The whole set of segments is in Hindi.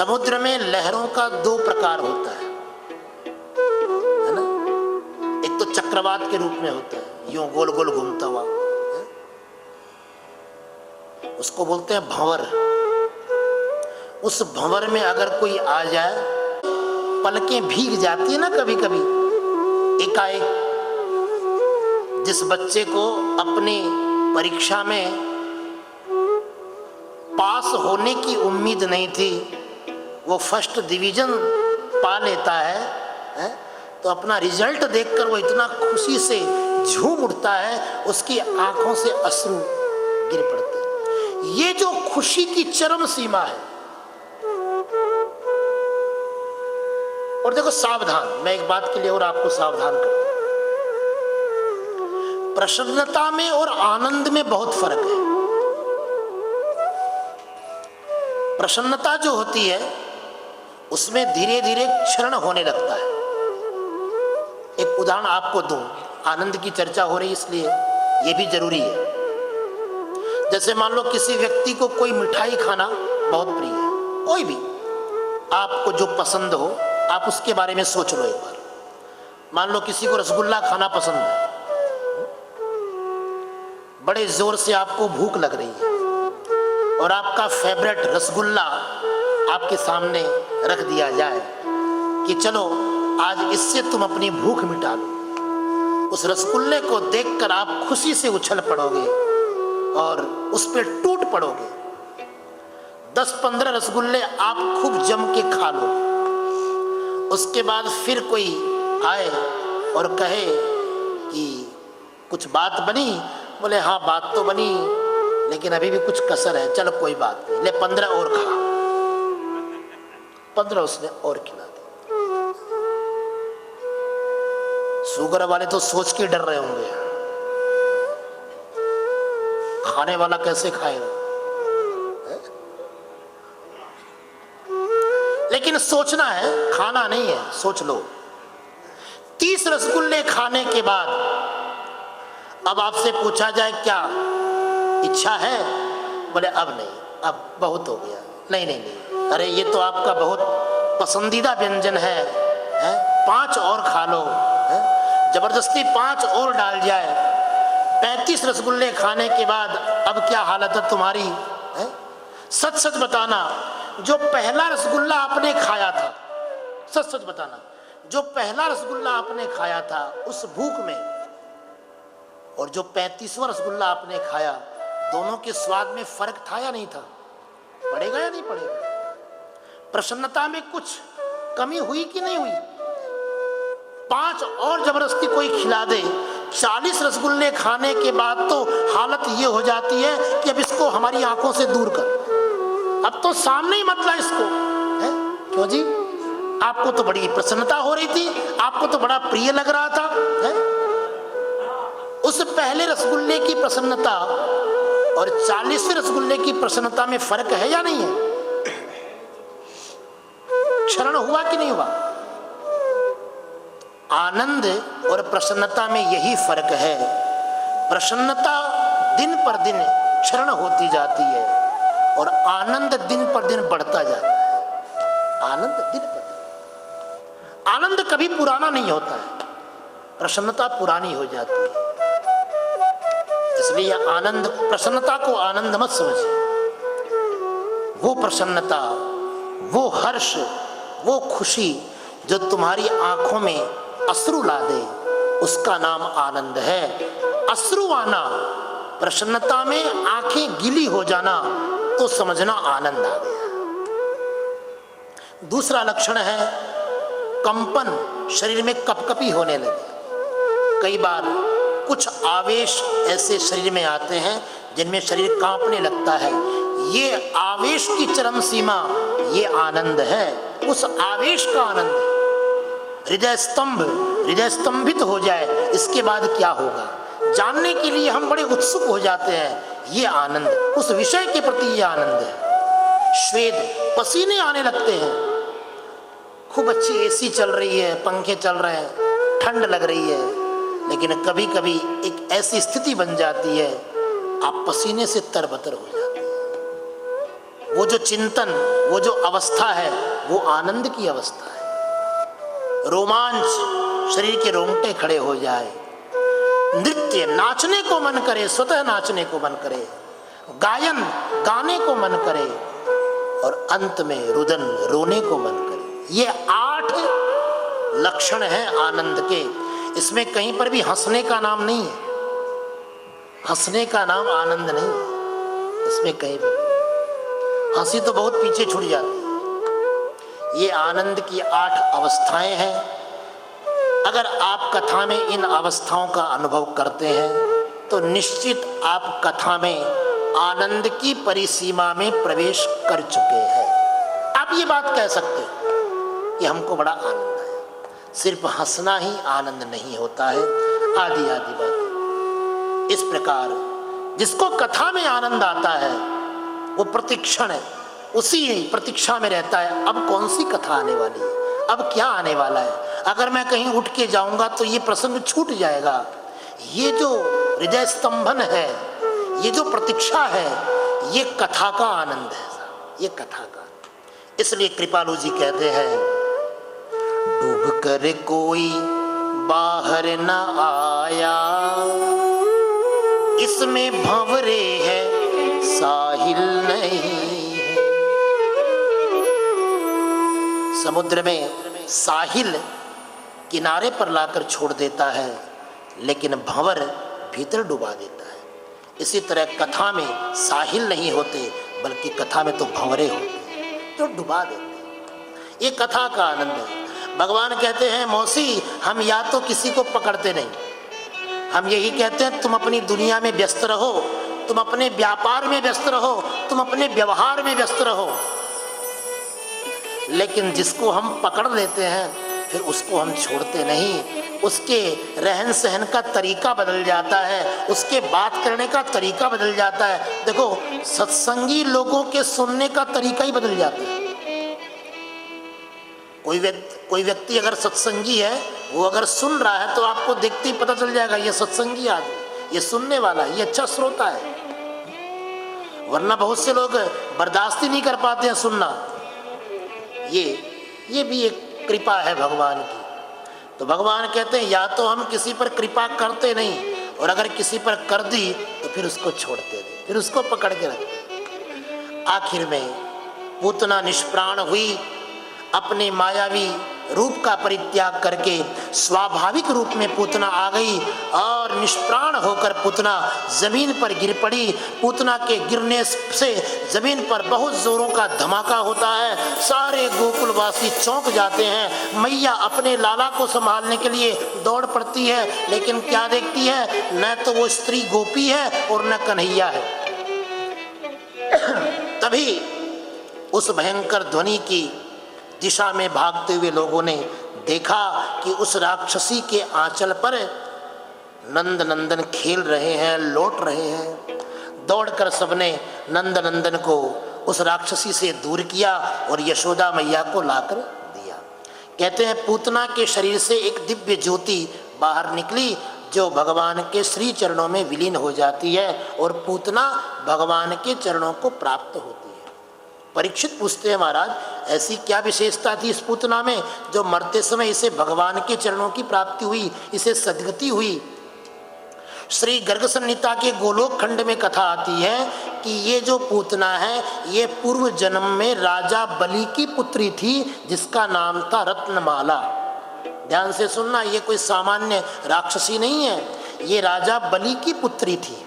समुद्र में लहरों का दो प्रकार होता है ना। एक तो चक्रवात के रूप में होता है, यूं गोल गोल घूमता हुआ, उसको बोलते हैं भंवर। उस भंवर में अगर कोई आ जाए, पलकें भीग जाती है ना कभी कभी एकाएक। जिस बच्चे को अपनी परीक्षा में पास होने की उम्मीद नहीं थी, वो फर्स्ट डिवीजन पा लेता है, तो अपना रिजल्ट देखकर वो इतना खुशी से झूम उठता है, उसकी आंखों से अश्रु गिर पड़ते हैं। ये जो खुशी की चरम सीमा है। और देखो सावधान, मैं एक बात के लिए और आपको सावधान करता हूं, प्रसन्नता में और आनंद में बहुत फर्क है। प्रसन्नता जो होती है उसमें धीरे धीरे क्षरण होने लगता है। एक उदाहरण आपको दूं, आनंद की चर्चा हो रही इसलिए यह भी जरूरी है। जैसे मान लो किसी व्यक्ति को कोई मिठाई खाना बहुत प्रिय है, कोई भी आपको जो पसंद हो, आप उसके बारे में सोच लो एक बार। मान लो किसी को रसगुल्ला खाना पसंद है, बड़े जोर से आपको भूख लग रही है और आपका फेवरेट रसगुल्ला आपके सामने रख दिया जाए कि चलो आज इससे तुम अपनी भूख मिटा लो। उस रसगुल्ले को देखकर आप खुशी से उछल पड़ोगे और उस पर टूट पड़ोगे। 10-15 रसगुल्ले आप खूब जम के खा लो। उसके बाद फिर कोई आए और कहे कि कुछ बात बनी, बोले हाँ बात तो बनी लेकिन अभी भी कुछ कसर है, चलो कोई बात नहीं, ले 15 और खा। 15 उसने और खिला दी। शुगर वाले तो सोच के डर रहे होंगे, खाने वाला कैसे खाएगा। लेकिन सोचना है, खाना नहीं है, सोच लो। 30 रसगुल्ले खाने के बाद अब आपसे पूछा जाए क्या इच्छा है, बोले अब नहीं, अब बहुत हो गया। नहीं नहीं नहीं, अरे ये तो आपका बहुत पसंदीदा व्यंजन है, 5 और खा लो। जबरदस्ती 5 और डाल जाए। 35 रसगुल्ले खाने के बाद अब क्या हालत है तुम्हारी, सच सच बताना। जो पहला रसगुल्ला आपने खाया था, सच सच बताना, जो पहला रसगुल्ला आपने खाया था उस भूख में और जो 35वां रसगुल्ला आपने खाया, दोनों के स्वाद में फर्क था या नहीं था? पड़ेगा या नहीं पड़ेगा? प्रसन्नता में कुछ कमी हुई कि नहीं हुई? 5 और जबरदस्ती कोई खिला दे, 40 रसगुल्ले खाने के बाद तो हालत ये हो जाती है कि अब इसको हमारी आंखों से दूर कर, अब तो सामने ही मत ला इसको। क्यों जी? आपको तो बड़ी प्रसन्नता हो रही थी, आपको तो बड़ा प्रिय लग रहा था, उस पहले रसगुल्ले की प्रसन्नता और 40वें रसगुल्ले की प्रसन्नता में फर्क है या नहीं है? क्षरण हुआ कि नहीं हुआ? आनंद और प्रसन्नता में यही फर्क है। प्रसन्नता दिन पर दिन क्षरण होती जाती है और आनंद दिन पर दिन बढ़ता जाता है। आनंद दिन पर दिन, आनंद कभी पुराना नहीं होता है, प्रसन्नता पुरानी हो जाती है। इसलिए आनंद, प्रसन्नता को आनंद मत समझिए। वो प्रसन्नता, वो हर्ष, वो खुशी जो तुम्हारी आंखों में अश्रु ला दे, उसका नाम आनंद है। अश्रु आना, प्रसन्नता में आंखें गीली हो जाना, तो समझना आनंद आ गया। दूसरा लक्षण है कंपन, शरीर में कपकपी होने लगे। कई बार कुछ आवेश ऐसे शरीर में आते हैं जिनमें शरीर कांपने लगता है। ये आवेश की चरम सीमा, ये आनंद है। उस आवेश का आनंद, हृदय स्तंभित हो जाए, इसके बाद क्या होगा जानने के लिए हम बड़े उत्सुक हो जाते हैं। ये आनंद, उस विषय के प्रति ये आनंद है। श्वेत, पसीने आने लगते हैं, खूब अच्छी एसी चल रही है, पंखे चल रहे हैं, ठंड लग रही है, लेकिन कभी कभी एक ऐसी स्थिति बन जाती है आप पसीने से तरबतर हो जाते हैं। वो जो चिंतन, वो जो अवस्था है, वो आनंद की अवस्था है। रोमांच, शरीर के रोंगटे खड़े हो जाए, नृत्य, नाचने को मन करे, स्वतः नाचने को मन करे, गायन, गाने को मन करे, और अंत में रुदन, रोने को मन करे। ये 8 लक्षण हैं आनंद के। इसमें कहीं पर भी हंसने का नाम नहीं है, हंसने का नाम आनंद नहीं है इसमें कहीं पर। हंसी तो बहुत पीछे छूट जाती है। ये आनंद की 8 अवस्थाएं हैं। अगर आप कथा में इन अवस्थाओं का अनुभव करते हैं तो निश्चित आप कथा में आनंद की परिसीमा में प्रवेश कर चुके हैं। आप ये बात कह सकते हैं कि हमको बड़ा आनंद आया। सिर्फ हंसना ही आनंद नहीं होता है, आदि आदि बातें। इस प्रकार जिसको कथा में आनंद आता है वो प्रतिक्षण उसी प्रतीक्षा में रहता है, अब कौन सी कथा आने वाली है, अब क्या आने वाला है। अगर मैं कहीं उठ के जाऊंगा तो ये प्रसंग छूट जाएगा। ये जो हृदय स्तंभन है, ये जो प्रतीक्षा है, ये कथा का आनंद है, ये कथा का। इसलिए कृपालु जी कहते हैं, डूब कर कोई बाहर न आया, इसमें भंवरे है साहिल नहीं है। समुद्र में साहिल किनारे पर लाकर छोड़ देता है, लेकिन भंवर भीतर डुबा देता है। इसी तरह कथा में साहिल नहीं होते, बल्कि कथा में तो भंवरे होते जो डुबा देते। ये कथा का आनंद है। भगवान कहते हैं, मौसी हम या तो किसी को पकड़ते नहीं, हम यही कहते हैं तुम अपनी दुनिया में व्यस्त रहो, तुम अपने व्यापार में व्यस्त रहो, तुम अपने व्यवहार में व्यस्त रहो। लेकिन जिसको हम पकड़ लेते हैं फिर उसको हम छोड़ते नहीं। उसके रहन सहन का तरीका बदल जाता है, उसके बात करने का तरीका बदल जाता है। देखो, सत्संगी लोगों के सुनने का तरीका ही बदल जाता है। कोई व्यक्ति अगर सत्संगी है, वो अगर सुन रहा है तो आपको देखते ही पता चल जाएगा ये सत्संगी आदमी, ये सुनने वाला, ये अच्छा श्रोता है। वरना बहुत से लोग बर्दाश्त ही नहीं कर पाते हैं सुनना। ये भी एक कृपा है भगवान की। तो भगवान कहते हैं, या तो हम किसी पर कृपा करते नहीं, और अगर किसी पर कर दी तो फिर उसको छोड़ते नहीं, फिर उसको पकड़ के रखते। आखिर में पूतना निष्प्राण हुई, अपने मायावी रूप का परित्याग करके स्वाभाविक रूप में पूतना आ गई, और निष्प्राण होकर पूतना जमीन पर गिर पड़ी। पूतना के गिरने से जमीन पर बहुत जोरों का धमाका होता है। सारे गोकुलवासी चौंक जाते हैं। मैया अपने लाला को संभालने के लिए दौड़ पड़ती है, लेकिन क्या देखती है, न तो वो स्त्री गोपी है और न कन्हैया है। तभी उस भयंकर ध्वनि की दिशा में भागते हुए लोगों ने देखा कि उस राक्षसी के आंचल पर नंद नंदन खेल रहे हैं, लौट रहे हैं। दौड़कर सबने नंद नंदन को उस राक्षसी से दूर किया और यशोदा मैया को लाकर दिया। कहते हैं, पूतना के शरीर से एक दिव्य ज्योति बाहर निकली, जो भगवान के श्री चरणों में विलीन हो जाती है, और पूतना भगवान के चरणों को प्राप्त होती है। परीक्षित पूछते हैं, महाराज ऐसी क्या विशेषता थी इस पूतना में, जो मरते समय इसे भगवान के चरणों की प्राप्ति हुई, इसे सद्गति हुई। श्री गर्ग संहिता के गोलोक खंड में कथा आती है कि ये जो पूतना है, ये पूर्व जन्म में राजा बलि की पुत्री थी, जिसका नाम था रत्नमाला। ध्यान से सुनना, ये कोई सामान्य राक्षसी नहीं है, ये राजा बलि की पुत्री थी।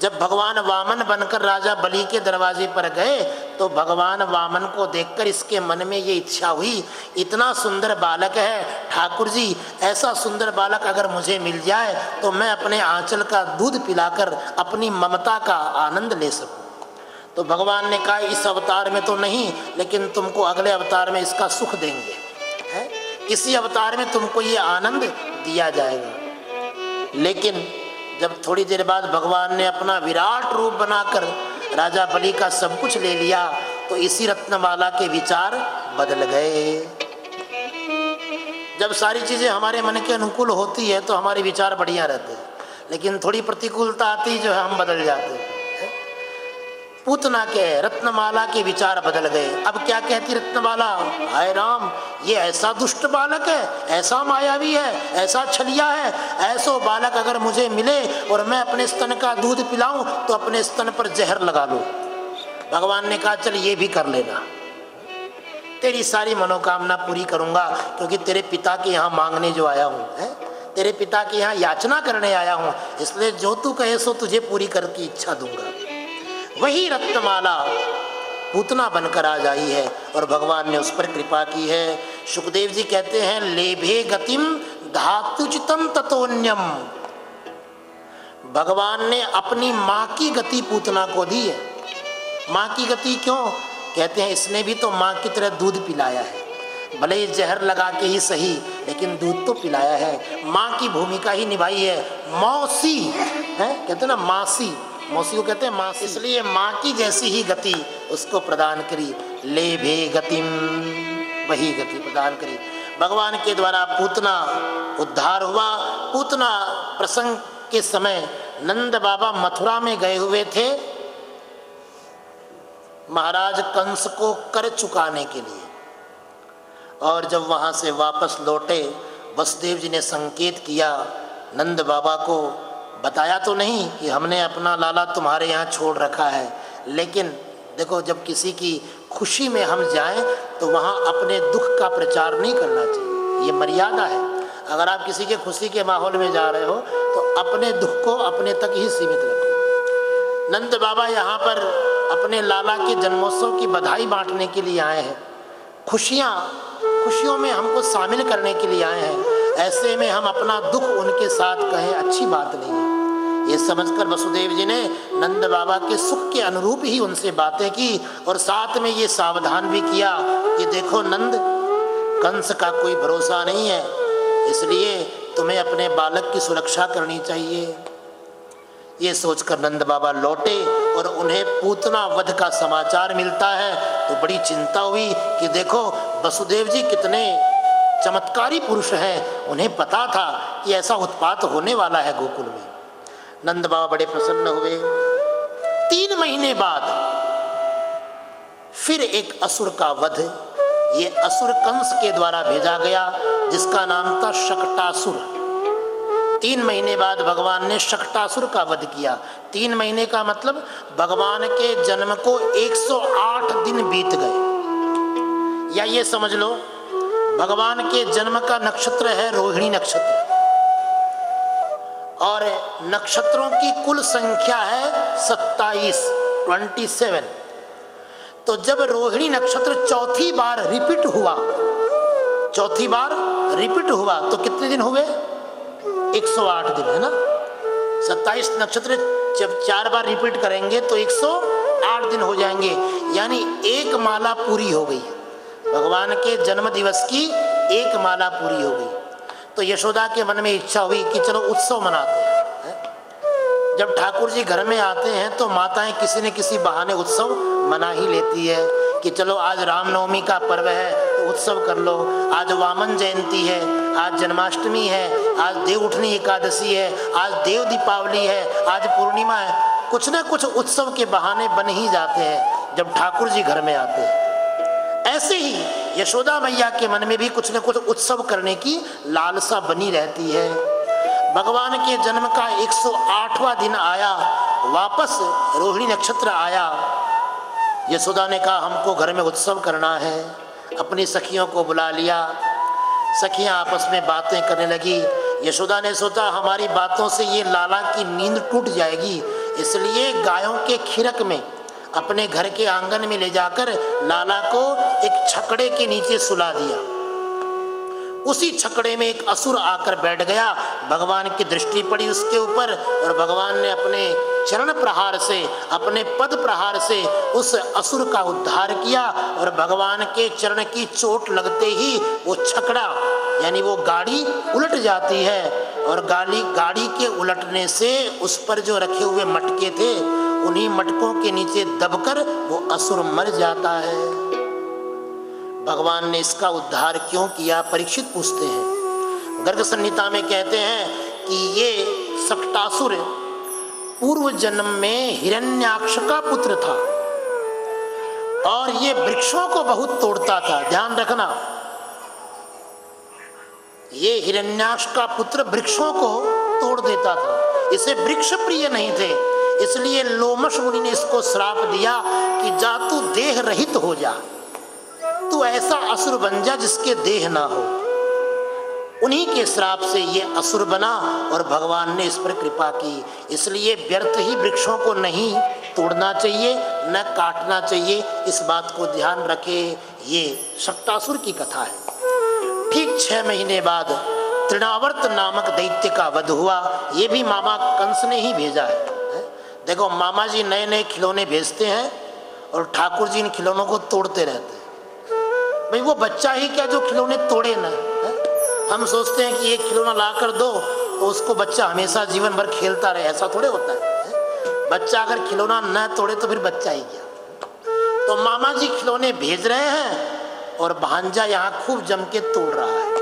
जब भगवान वामन बनकर राजा बलि के दरवाजे पर गए तो भगवान वामन को देखकर इसके मन में ये इच्छा हुई, इतना सुंदर बालक है, ठाकुर जी ऐसा सुंदर बालक अगर मुझे मिल जाए तो मैं अपने आंचल का दूध पिलाकर अपनी ममता का आनंद ले सकूं। तो भगवान ने कहा, इस अवतार में तो नहीं, लेकिन तुमको अगले अवतार में इसका सुख देंगे, है? किसी अवतार में तुमको ये आनंद दिया जाएगा। लेकिन जब थोड़ी देर बाद भगवान ने अपना विराट रूप बनाकर राजा बलि का सब कुछ ले लिया, तो इसी रत्नमाला के विचार बदल गए। जब सारी चीजें हमारे मन के अनुकूल होती है तो हमारे विचार बढ़िया रहते हैं, लेकिन थोड़ी प्रतिकूलता आती जो है हम बदल जाते हैं। पूतना के रत्नमाला के विचार बदल गए। अब क्या कहती रत्नमाला, हाय राम, ये ऐसा दुष्ट बालक है, ऐसा मायावी है, ऐसा छलिया है, ऐसो बालक अगर मुझे मिले और मैं अपने स्तन का दूध पिलाऊं तो अपने स्तन पर जहर लगा लूं। भगवान ने कहा चल ये भी कर लेना, तेरी सारी मनोकामना पूरी करूंगा, क्योंकि तेरे पिता के यहाँ मांगने जो आया हूँ, है तेरे पिता के यहाँ याचना करने आया हूँ, इसलिए जो तू कहे सो तुझे पूरी करके इच्छा दूंगा। वही रत्नमाला पूतना बनकर आ जाई है और भगवान ने उस पर कृपा की है। सुखदेव जी कहते हैं लेभे गतिम धातुचितम ततोन्यम, भगवान ने अपनी माँ की गति पूतना को दी है। माँ की गति क्यों कहते हैं, इसने भी तो माँ की तरह दूध पिलाया है, भले ही जहर लगा के ही सही, लेकिन दूध तो पिलाया है, माँ की भूमिका ही निभाई है। मौसी है, कहते हैं ना मासी, मौसी को कहते हैं मासी, इसलिए माँ की जैसी ही गति उसको प्रदान करी। लेभे गतिम, वही गति प्रदान करी। भगवान के द्वारा पूतना उद्धार हुआ। पूतना प्रसंग के समय नंद बाबा मथुरा में गए हुए थे महाराज कंस को कर चुकाने के लिए, और जब वहाँ से वापस लौटे वसुदेव जी ने संकेत किया, नंद बाबा को बताया तो नहीं कि हमने अपना लाला तुम्हारे यहाँ छोड़ रखा है, लेकिन देखो जब किसी की खुशी में हम जाएं तो वहाँ अपने दुख का प्रचार नहीं करना चाहिए, ये मर्यादा है। अगर आप किसी के खुशी के माहौल में जा रहे हो तो अपने दुख को अपने तक ही सीमित रखो। नंद बाबा यहाँ पर अपने लाला के जन्मोत्सव की बधाई बांटने के लिए आए हैं, खुशियों में हमको शामिल करने के लिए आए हैं, ऐसे में हम अपना दुख उनके साथ कहें अच्छी बात नहीं है। ये समझकर वसुदेव जी ने नंद बाबा के सुख के अनुरूप ही उनसे बातें की और साथ में ये सावधान भी किया कि देखो नंद, कंस का कोई भरोसा नहीं है, इसलिए तुम्हें अपने बालक की सुरक्षा करनी चाहिए। ये सोचकर नंद बाबा लौटे और उन्हें पूतना वध का समाचार मिलता है तो बड़ी चिंता हुई कि देखो वसुदेव जी कितने चमत्कारी पुरुष हैं, उन्हें पता था कि ऐसा उत्पात होने वाला है गोकुल में। नंद बाबा बड़े प्रसन्न हुए। 3 महीने बाद फिर एक असुर का वध, ये असुर कंस के द्वारा भेजा गया जिसका नाम था शकटासुर। 3 महीने बाद भगवान ने शकटासुर का वध किया। 3 महीने का मतलब भगवान के जन्म को 108 दिन बीत गए, या ये समझ लो भगवान के जन्म का नक्षत्र है रोहिणी नक्षत्र, और नक्षत्रों की कुल संख्या है 27। तो जब रोहिणी नक्षत्र चौथी बार रिपीट हुआ तो कितने दिन हुए? 108 दिन, है ना। 27 नक्षत्र जब 4 बार रिपीट करेंगे तो 108 दिन हो जाएंगे, यानी एक माला पूरी हो गई। भगवान के जन्म दिवस की एक माला पूरी हो गई। तो यशोदा के मन में इच्छा हुई कि चलो उत्सव मनाते हैं। जब ठाकुर जी घर में आते हैं तो माताएं किसी न किसी बहाने उत्सव मना ही लेती है कि चलो आज रामनवमी का पर्व है तो उत्सव कर लो, आज वामन जयंती है, आज जन्माष्टमी है, आज देव उठनी एकादशी है, आज देव दीपावली है, आज पूर्णिमा है, कुछ न कुछ उत्सव के बहाने बन ही जाते हैं जब ठाकुर जी घर में आते हैं। ऐसे ही यशोदा मैया के मन में भी कुछ न कुछ उत्सव करने की लालसा बनी रहती है। भगवान के जन्म का 108वां दिन आया, वापस रोहिणी नक्षत्र आया। यशोदा ने कहा हमको घर में उत्सव करना है, अपनी सखियों को बुला लिया। सखियां आपस में बातें करने लगी। यशोदा ने सोचा हमारी बातों से ये लाला की नींद टूट जाएगी, इसलिए गायों के खिरक में अपने घर के आंगन में ले जाकर लाला को एक छकड़े के नीचे सुला दिया। उसी छकड़े में एक असुर आकर बैठ गया। भगवान की दृष्टि पड़ी उसके ऊपर और भगवान ने अपने चरण प्रहार से, अपने पद प्रहार से उस असुर का उद्धार किया। और भगवान के चरण की चोट लगते ही वो छकड़ा यानी वो गाड़ी उलट जाती है और गाड़ी के उलटने से उस पर जो रखे हुए मटके थे उन्हीं मटकों के नीचे दबकर वो असुर मर जाता है। भगवान ने इसका उद्धार क्यों किया? परीक्षित पूछते हैं। गर्ग संहिता में कहते हैं कि ये शकटासुर पूर्व जन्म में हिरण्याक्ष का पुत्र था और ये वृक्षों को बहुत तोड़ता था। ध्यान रखना, ये हिरण्याक्ष का पुत्र वृक्षों को तोड़ देता था, इसे वृक्ष प्रिय नहीं थे। इसलिए लोमश मुनि ने इसको श्राप दिया कि जा तू देह रहित हो जा, तू ऐसा असुर बन जा जिसके देह ना हो। उन्हीं के श्राप से ये असुर बना और भगवान ने इस पर कृपा की। इसलिए व्यर्थ ही वृक्षों को नहीं तोड़ना चाहिए, न काटना चाहिए, इस बात को ध्यान रखे। ये शक्तासुर की कथा है। ठीक 6 महीने बाद तृणावर्त नामक दैत्य का वध हुआ। ये भी मामा कंस ने ही भेजा है। देखो, मामा जी नए नए खिलौने भेजते हैं और ठाकुर जी इन खिलौनों को तोड़ते रहते हैं। भाई वो बच्चा ही क्या जो खिलौने तोड़े ना। हम सोचते हैं कि एक खिलौना ला कर दो तो उसको बच्चा हमेशा जीवन भर खेलता रहे, ऐसा थोड़े होता है। बच्चा अगर खिलौना न तोड़े तो फिर बच्चा ही क्या। तो मामा जी खिलौने भेज रहे हैं और भांजा यहाँ खूब जम के तोड़ रहा है।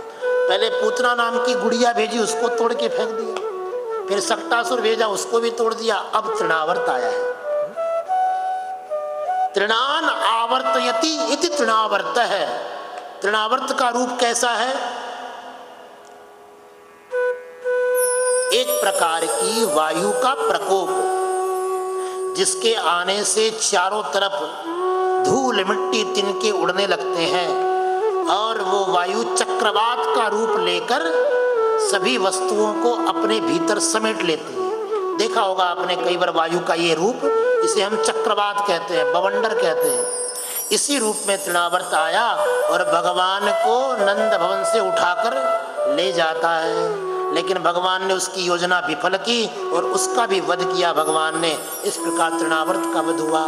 पहले पूतना नाम की गुड़िया भेजी, उसको तोड़ के फेंक दिया। फिर सक्टासुर भेजा, उसको भी तोड़ दिया। अब तृणावर्त आया है। तृणान आवर्तयति इति तृणावर्त है। तृणावर्त का रूप कैसा है? एक प्रकार की वायु का प्रकोप, जिसके आने से चारों तरफ धूल मिट्टी तिनके उड़ने लगते हैं और वो वायु चक्रवात का रूप लेकर सभी वस्तुओं को अपने भीतर समेट लेती है। देखा होगा आपने कई बार वायु का ये रूप, इसे हम चक्रवात कहते हैं, बवंडर कहते हैं। इसी रूप में तृणावर्त आया और भगवान को नंद भवन से उठाकर ले जाता है। लेकिन भगवान ने उसकी योजना विफल की और उसका भी वध किया भगवान ने। इस प्रकार तृणावर्त का वध हुआ।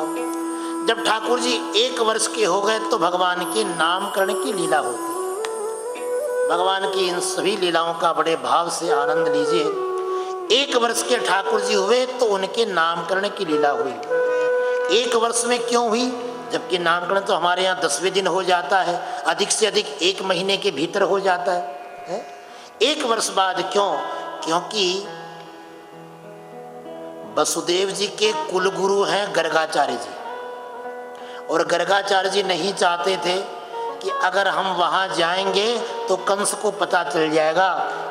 जब ठाकुर जी 1 वर्ष के हो गए तो भगवान के नामकरण की लीला होती। भगवान की इन सभी लीलाओं का बड़े भाव से आनंद लीजिए। 1 वर्ष के ठाकुर जी हुए तो उनके नामकरण की लीला हुई। 1 वर्ष में क्यों हुई? जबकि नामकरण तो हमारे यहाँ 10वें दिन हो जाता है, अधिक से अधिक 1 महीने के भीतर हो जाता है। 1 वर्ष बाद क्यों? क्योंकि वसुदेव जी के कुलगुरु हैं गर्गाचार्य जी, और गर्गाचार्य जी नहीं चाहते थे कि अगर हम वहां जाएंगे तो कंस को पता चल जाएगा।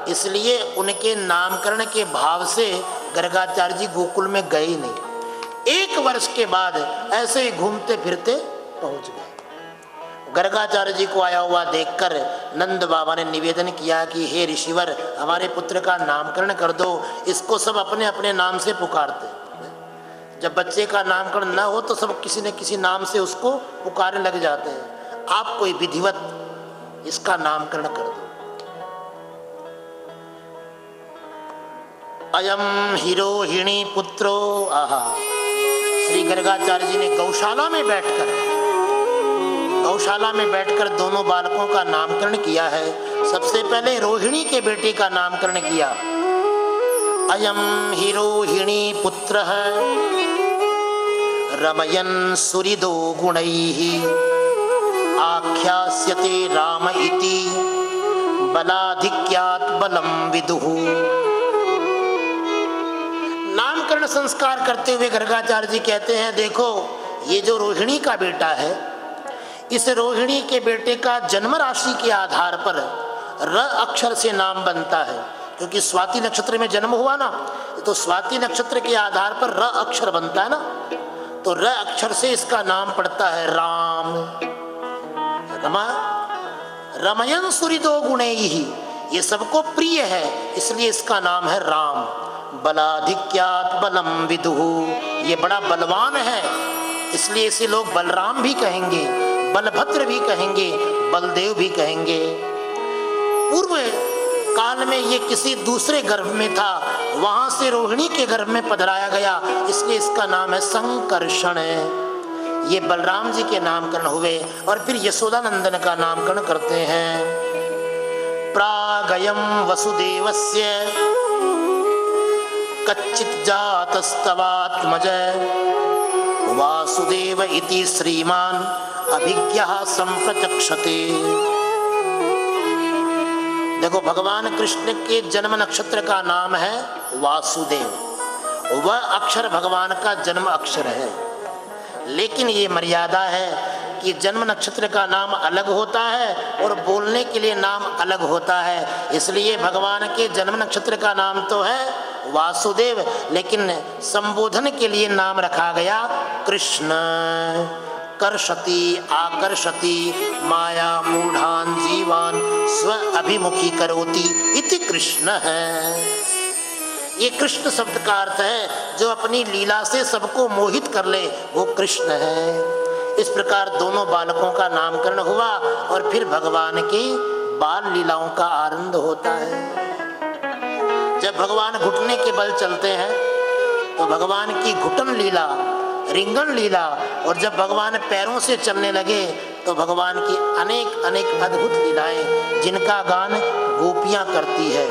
इसलिए उनके नामकरण के भाव से गर्गाचार्य जी गोकुल में गए ही नहीं। 1 वर्ष के बाद ऐसे ही घूमते फिरते पहुंच गए। गर्गाचार्य जी को आया हुआ देखकर नंद बाबा ने निवेदन किया कि हे ऋषिवर, हमारे पुत्र का नामकरण कर दो। इसको सब अपने अपने नाम से पुकारते। जब बच्चे का नामकरण न हो तो सब किसी न किसी नाम से उसको पुकारने लग जाते हैं। आप कोई विधिवत इसका नामकरण कर दो। अयम हिरोहिणी पुत्रो। आहा, श्री गर्गाचार्य जी ने गौशाला में बैठकर दोनों बालकों का नामकरण किया है। सबसे पहले रोहिणी के बेटे का नामकरण किया। अयम हिरोहिणी पुत्र है रमयन् सुहृदो गुणैः आख्यास्यते राम इति बलाधिक्यात् बलं विदुः। नामकरण संस्कार करते हुए गर्गाचार्य जी कहते हैं, देखो ये जो रोहिणी का बेटा है, इस रोहिणी के बेटे का जन्म राशि के आधार पर र अक्षर से नाम बनता है। क्योंकि स्वाति नक्षत्र में जन्म हुआ ना, तो स्वाति नक्षत्र के आधार पर र अक्षर बनता है ना, तो र अक्षर से इसका नाम पड़ता है राम। रमा रमयन् सुहृदो गुणैः, ये सबको प्रिय है इसलिए इसका नाम है राम। बलाधिक्यात् बलं विदुः, ये बड़ा बलवान है इसलिए इसे लोग बलराम भी कहेंगे, बलभद्र भी कहेंगे, बलदेव भी कहेंगे। पूर्व काल में ये किसी दूसरे गर्भ में था, वहां से रोहिणी के गर्भ में पधराया गया, इसलिए इसका नाम है संकर्षण। ये बलराम जी के नामकरण हुए और फिर यशोदा नंदन का नामकरण करते हैं। प्रागयम वसुदेवस्य कच्चित् जातस्तवात्मज वासुदेव इति श्रीमान अभिज्ञः संप्रचक्षते। देखो, भगवान कृष्ण के जन्म नक्षत्र का नाम है वासुदेव। वह अक्षर भगवान का जन्म अक्षर है। लेकिन ये मर्यादा है कि जन्म नक्षत्र का नाम अलग होता है और बोलने के लिए नाम अलग होता है। इसलिए भगवान के जन्म नक्षत्र का नाम तो है वासुदेव, लेकिन संबोधन के लिए नाम रखा गया कृष्ण। कर्षति आकर्षति माया मूढ़ान जीवान स्व अभिमुखी करोति इति कृष्ण है। ये कृष्ण शब्द का अर्थ है जो अपनी लीला से सबको मोहित कर ले, वो कृष्ण है। इस प्रकार दोनों बालकों का नामकरण हुआ और फिर भगवान की बाल लीलाओं का आरंभ होता है। जब भगवान घुटने के बल चलते हैं तो भगवान की घुटन लीला, रिंगण लीला, और जब भगवान पैरों से चलने लगे तो भगवान की अनेक अनेक अद्भुत लीलाएं जिनका गान गोपियां करती है।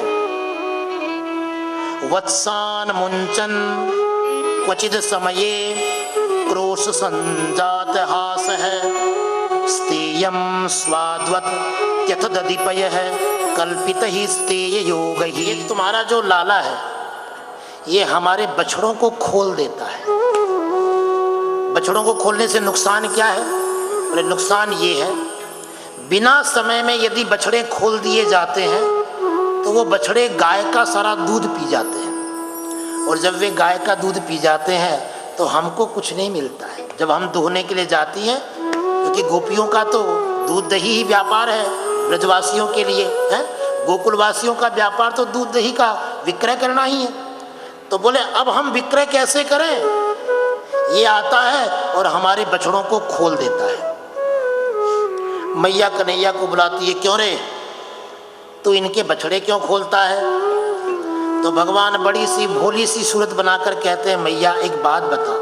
वत्सान मुंचन क्वचिद समये क्रोश संजात हास है स्तेयम स्वाद्वत त्यथ दधिपय है कल्पित ही स्तेय योग ही। ये तुम्हारा जो लाला है ये हमारे बछड़ों को खोल देता है। बछड़ों को खोलने से नुकसान क्या है? बोले नुकसान ये है, बिना समय में यदि बछड़े खोल दिए जाते हैं तो वो बछड़े गाय का सारा दूध पी जाते हैं, और जब वे गाय का दूध पी जाते हैं तो हमको कुछ नहीं मिलता है। जब हम दुहने के लिए जाती हैं, क्योंकि गोपियों का तो दूध दही ही व्यापार है ब्रजवासियों के लिए है, गोकुलवासियों का व्यापार तो दूध दही का विक्रय करना ही है। तो बोले अब हम विक्रय कैसे करें? ये आता है और हमारे बछड़ों को खोल देता है। मैया कन्हैया को बुलाती है, क्यों रे तू इनके बछड़े क्यों खोलता है? तो भगवान बड़ी सी भोली सी सूरत बनाकर कहते हैं, मैया एक बात बता,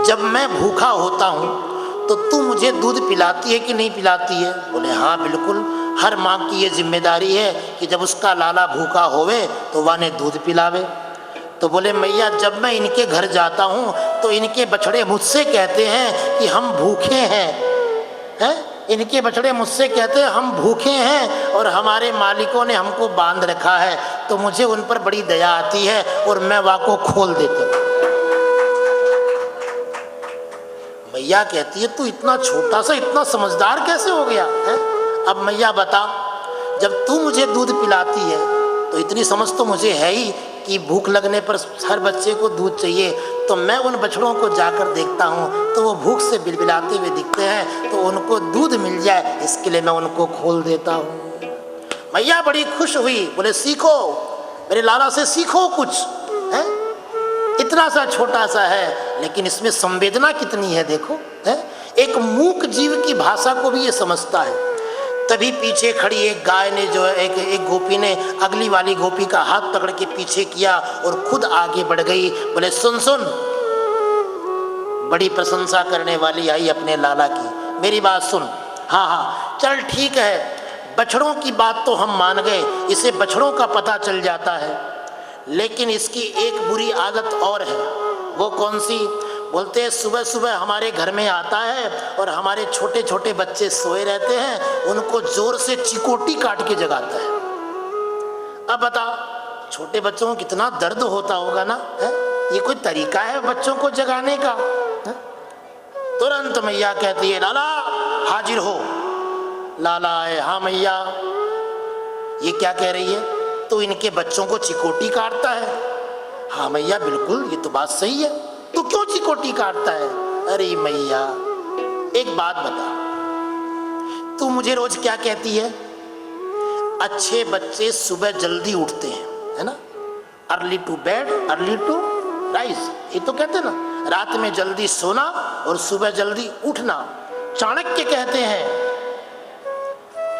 जब मैं भूखा होता हूँ तो तू मुझे दूध पिलाती है कि नहीं पिलाती है? बोले हाँ बिल्कुल, हर माँ की ये जिम्मेदारी है कि जब उसका लाला भूखा होवे तो वह ने दूध पिलावे। तो बोले मैया जब मैं इनके घर जाता हूँ तो इनके बछड़े मुझसे कहते हैं कि हम भूखे हैं, इनके बछड़े मुझसे कहते हैं हम भूखे हैं और हमारे मालिकों ने हमको बांध रखा है, तो मुझे उन पर बड़ी दया आती है और मैं वहाँ को खोल देता हूँ। मैया कहती है तू इतना छोटा सा इतना समझदार कैसे हो गया है? अब मैया बता, जब तू मुझे दूध पिलाती है तो इतनी समझ तो मुझे है ही कि भूख लगने पर हर बच्चे को दूध चाहिए, तो मैं उन बछड़ों को जाकर देखता हूँ तो वो भूख से बिलबिलाते हुए दिखते हैं, तो उनको दूध मिल जाए इसके लिए मैं उनको खोल देता हूँ। मैया बड़ी खुश हुई, बोले सीखो मेरे लाला से, सीखो कुछ है, इतना सा छोटा सा है लेकिन इसमें संवेदना कितनी है देखो है? एक मूक जीव की भाषा को भी ये समझता है। तभी पीछे खड़ी एक गाय ने जो है एक गोपी ने अगली वाली गोपी का हाथ पकड़ के पीछे किया और खुद आगे बढ़ गई। बोले सुन सुन, बड़ी प्रशंसा करने वाली आई अपने लाला की, मेरी बात सुन। हाँ हाँ चल ठीक है, बछड़ों की बात तो हम मान गए, इसे बछड़ों का पता चल जाता है, लेकिन इसकी एक बुरी आदत और है। वो कौन सी? बोलते हैं सुबह सुबह हमारे घर में आता है और हमारे छोटे छोटे बच्चे सोए रहते हैं, उनको जोर से चिकोटी काट के जगाता है। अब बता, छोटे बच्चों को कितना दर्द होता होगा ना है? ये कोई तरीका है बच्चों को जगाने का है? तुरंत मैया कहती है लाला हाजिर हो। लाला आए, हाँ मैया। ये क्या कह रही है? तो इनके बच्चों को चिकोटी काटता है? हाँ मैया बिल्कुल, ये तो बात सही है। तो क्यों चिकोटी काटता है? अरे मैया एक बात बता, तू मुझे रोज क्या कहती है? अच्छे बच्चे सुबह जल्दी उठते हैं, है ना? Early to bed early to rise, ये तो कहते ना, रात में जल्दी सोना और सुबह जल्दी उठना। चाणक्य कहते हैं,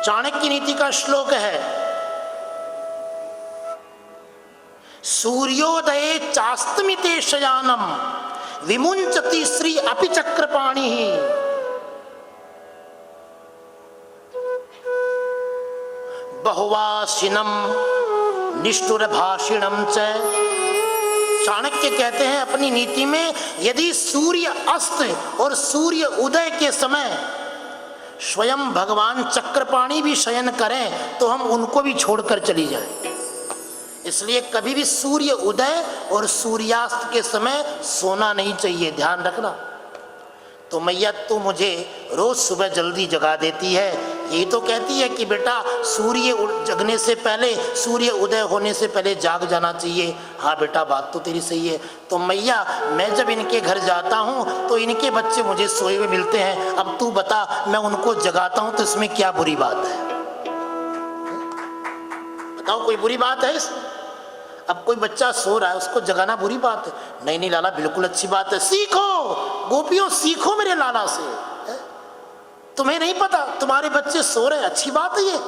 चाणक्य नीति का श्लोक है, सूर्योदये चास्तमिते शयानम विमुंचति श्री अपि चक्रपाणि। बहुवासिनम निष्ठुर भाषिणम च। चाणक्य कहते हैं अपनी नीति में, यदि सूर्य अस्त और सूर्य उदय के समय स्वयं भगवान चक्रपाणि भी शयन करें तो हम उनको भी छोड़कर चली जाएं। इसलिए कभी भी सूर्य उदय और सूर्यास्त के समय सोना नहीं चाहिए, ध्यान रखना। तो मैया तू मुझे रोज सुबह जल्दी जगा देती है, यही तो कहती है कि बेटा सूर्य जगने से पहले, सूर्य उदय होने से पहले जाग जाना चाहिए। हाँ बेटा बात तो तेरी सही है। तो मैया मैं जब इनके घर जाता हूँ तो इनके बच्चे मुझे सोए हुए मिलते हैं, अब तू बता मैं उनको जगाता हूँ तो इसमें क्या बुरी बात है? बताओ कोई बुरी बात है इसमें? अब कोई बच्चा सो रहा है उसको जगाना बुरी बात है? नहीं नहीं लाला बिल्कुल अच्छी बात है, सीखो गोपियों, सीखो मेरे लाला से। तुम्हें नहीं पता तुम्हारे बच्चे सो रहे, अच्छी बात है ये।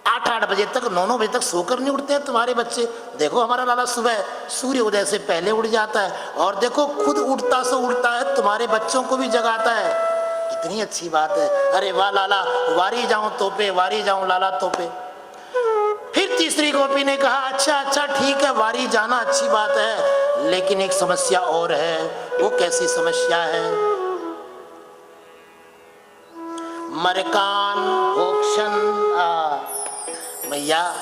8-8 बजे तक 9-9 बजे तक सोकर नहीं उठते हैं तुम्हारे बच्चे। देखो हमारा लाला सुबह सूर्य उदय से पहले उठ जाता है, और देखो खुद उठता से उठता है तुम्हारे बच्चों को भी जगाता है। कितनी अच्छी बात है। अरे वाह लाला, वारी जाऊं तोपे, वारी जाऊं लाला तोपे। फिर तीसरी गोपी ने कहा अच्छा अच्छा ठीक है वारी जाना अच्छी बात है, लेकिन एक समस्या और है। वो कैसी समस्या है? मरकान भोक्षण। मैया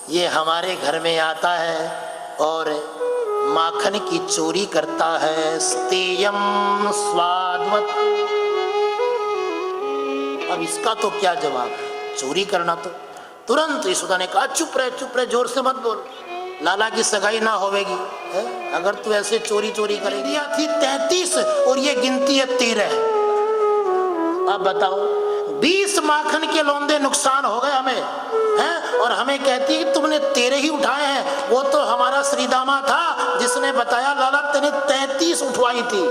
ये हमारे घर में आता है और माखन की चोरी करता है, स्तेयम स्वादवत। अब इसका तो क्या जवाब? चोरी करना तो तुरंत यशोदा ने कहा चुप रहे जोर से मत बोल, लाला की सगाई ना होवेगी अगर तू ऐसे चोरी करेगी। थी 33 और ये गिनती है 13। अब बताओ 20 माखन के लौंदे नुकसान हो गए हमें हैं, और हमें कहती है तुमने 13 ही उठाए हैं। वो तो हमारा श्रीदामा था जिसने बताया लाला तेने 33 उठवाई थी।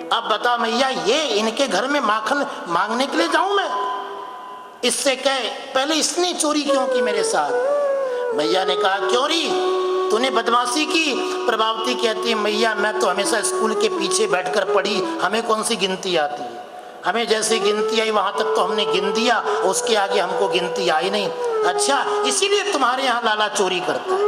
अब बता मैया ये इनके घर में माखन मांगने के लिए जाऊं मैं? इससे कहे पहले इसने चोरी क्यों की मेरे साथ? मैया ने कहा क्यों री तूने बदमाशी की? प्रभावती कहती है मैया मैं तो हमेशा स्कूल के पीछे बैठकर पढ़ी, हमें कौन सी गिनती आती है? हमें जैसे गिनती आई वहां तक तो हमने गिन दिया, उसके आगे हमको गिनती आई नहीं। अच्छा इसीलिए तुम्हारे यहाँ लाला चोरी करता है?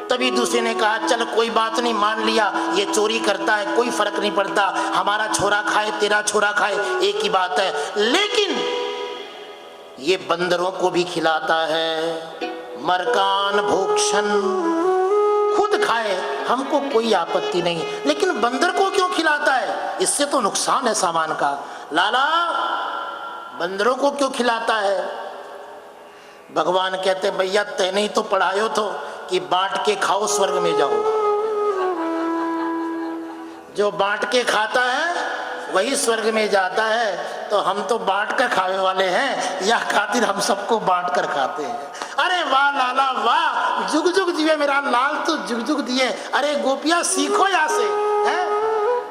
तभी दूसरे ने कहा चल कोई बात नहीं, मान लिया ये चोरी करता है, कोई फर्क नहीं पड़ता, हमारा छोरा खाए तेरा छोरा खाए एक ही बात है, लेकिन ये बंदरों को भी खिलाता है। मरकान भोक्षण, खुद खाए हमको कोई आपत्ति नहीं, लेकिन बंदर को क्यों खिलाता है? इससे तो नुकसान है सामान का। लाला बंदरों को क्यों खिलाता है? भगवान कहते भैया तैने ही तो पढ़ायो तो कि बांट के खाओ स्वर्ग में जाओ। जो बांट के खाता है वही स्वर्ग में जाता है, तो हम तो बांट कर खाने वाले हैं, या खातिर हम सबको बांट कर खाते हैं। अरे वाह लाला वाह, जुग जुग जिए मेरा लाल, तो जुग जुग दिए। अरे गोपियां सीखो यहाँ से हैं?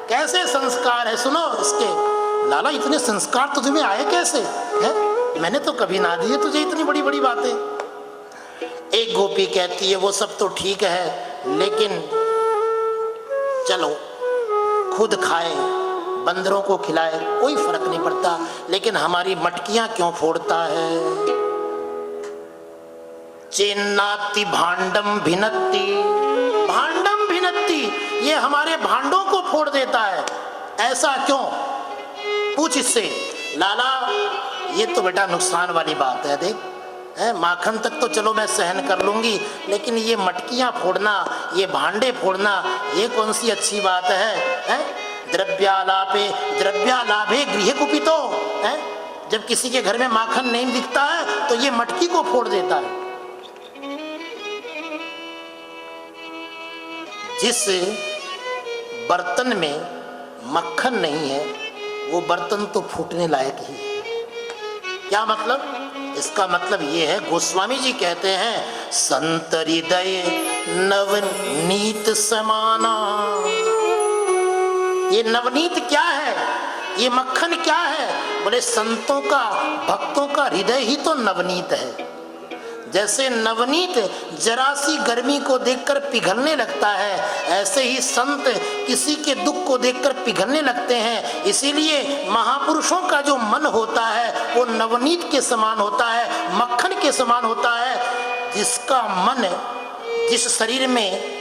कैसे संस्कार है सुनो इसके। लाला इतने संस्कार तो तुम्हें आए कैसे हैं? मैंने तो कभी ना दिए तुझे इतनी बड़ी बड़ी बातें। एक गोपी कहती है वो सब तो ठीक है, लेकिन चलो खुद खाए बंदरों को खिलाए कोई फर्क नहीं पड़ता, लेकिन हमारी मटकियां क्यों फोड़ता है? चेन्नाति भांडम भिनत्ति, भांडम भिनत्ति, ये हमारे भांडों को फोड़ देता है, ऐसा क्यों? पूछ इससे। लाला ये तो बेटा नुकसान वाली बात है, देख माखन तक तो चलो मैं सहन कर लूंगी, लेकिन ये मटकियां फोड़ना, ये भांडे फोड़ना, ये कौन सी अच्छी बात है? द्रव्यालाभे गृह कुपितो है। जब किसी के घर में माखन नहीं दिखता है तो ये मटकी को फोड़ देता है। जिस बर्तन में मक्खन नहीं है वो बर्तन तो फूटने लायक ही है। क्या मतलब? इसका मतलब ये है, गोस्वामी जी कहते हैं संत हृदय नवनीत समाना। ये नवनीत क्या है? ये मक्खन क्या है? बोले संतों का भक्तों का हृदय ही तो नवनीत है। जैसे नवनीत जरा सी गर्मी को देखकर पिघलने लगता है, ऐसे ही संत किसी के दुख को देखकर पिघलने लगते हैं। इसीलिए महापुरुषों का जो मन होता है वो नवनीत के समान होता है, मक्खन के समान होता है। जिसका मन, जिस शरीर में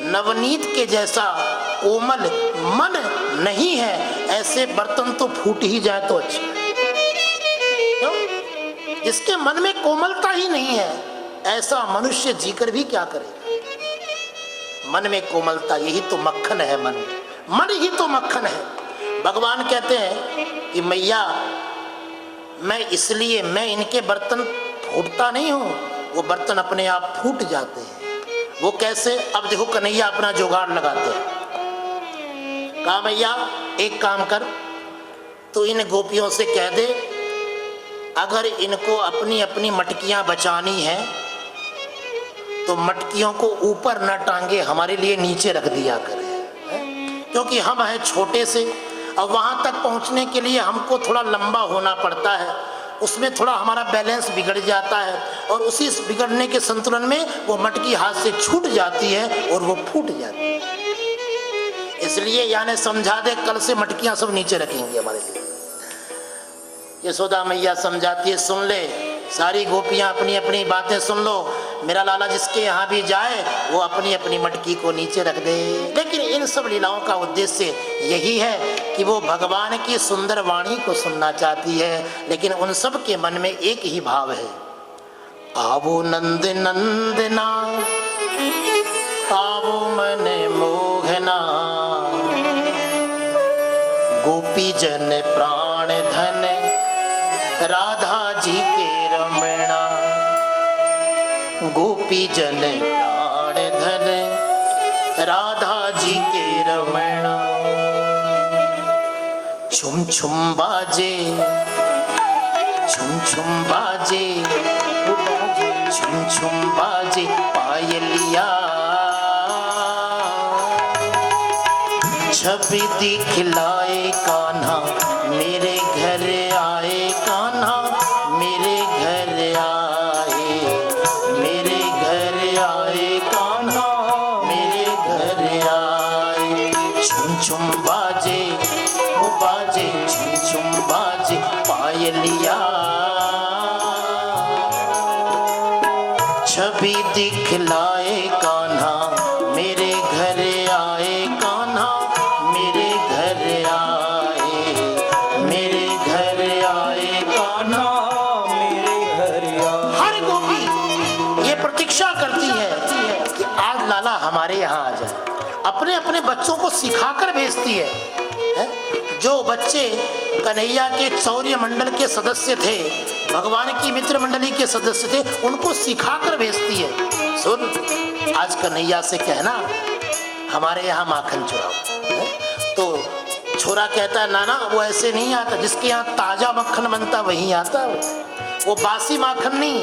नवनीत के जैसा कोमल मन नहीं है, ऐसे बर्तन तो फूट ही जाए तो अच्छा। क्यों? जिसके मन में कोमलता ही नहीं है, ऐसा मनुष्य जीकर भी क्या करेगा। मन में कोमलता, यही तो मक्खन है। मन ही तो मक्खन है। भगवान कहते हैं कि मैया मैं इनके बर्तन फूटता नहीं हूं, वो बर्तन अपने आप फूट जाते हैं। वो कैसे? अब देखो कन्हैया अपना जुगाड़ लगाते हैं। कहा मैया एक काम कर, तो इन गोपियों से कह दे अगर इनको अपनी अपनी मटकियां बचानी है तो मटकियों को ऊपर न टांगे, हमारे लिए नीचे रख दिया करे, क्योंकि हम हैं छोटे से। अब वहां तक पहुंचने के लिए हमको थोड़ा लंबा होना पड़ता है, उसमें थोड़ा हमारा बैलेंस बिगड़ जाता है और उसी बिगड़ने के संतुलन में वो मटकी हाथ से छूट जाती है और वो फूट जाती है। इसलिए यानी समझा दे, कल से मटकियां सब नीचे रखेंगे हमारे लिए। यशोदा मैया समझाती है, सुन ले सारी गोपियां अपनी अपनी बातें सुन लो, मेरा लाला जिसके यहाँ भी जाए वो अपनी अपनी मटकी को नीचे रख दे। लेकिन इन सब लीलाओं का उद्देश्य यही है कि वो भगवान की सुंदर वाणी को सुनना चाहती है, लेकिन उन सब के मन में एक ही भाव है, आवो नंद नंदना आवो मन मोहना, गोपी जन प्राण धन राधा जी के रमणा, गोपी जन प्राण धन राधा जी के रमणा। छुम छुम बाजे छुम छुम बाजे छुम छुम बाजे पायलिया, छवि दिखलाए कान्हा मेरे घर आए, कान्हा मेरे घर आए, मेरे घर आए, कान्हा मेरे घर आए। छुम छुम बाजे वो बाजे छुम छुम बाजे पायलिया, छवि दिखलाए कान्हा मेरे घर आए, कान्हा मेरे घर आए, मेरे घर आए, कान्हा मेरे घर आए। हर गोपी ये प्रतीक्षा करती है कि आज लाला हमारे यहाँ आ जाए। अपने अपने बच्चों को सिखाकर भेजती है। जो बच्चे कन्हैया के चौर्य मंडल के सदस्य थे, भगवान की मित्र मंडली के सदस्य थे, उनको सिखाकर भेजती है। सुन, आज कन्हैया से कहना हमारे यहाँ माखन चुराओ। तो छोरा कहता है नाना वो ऐसे नहीं आता, जिसके यहाँ ताजा मक्खन बनता वहीं आता, वो बासी माखन नहीं।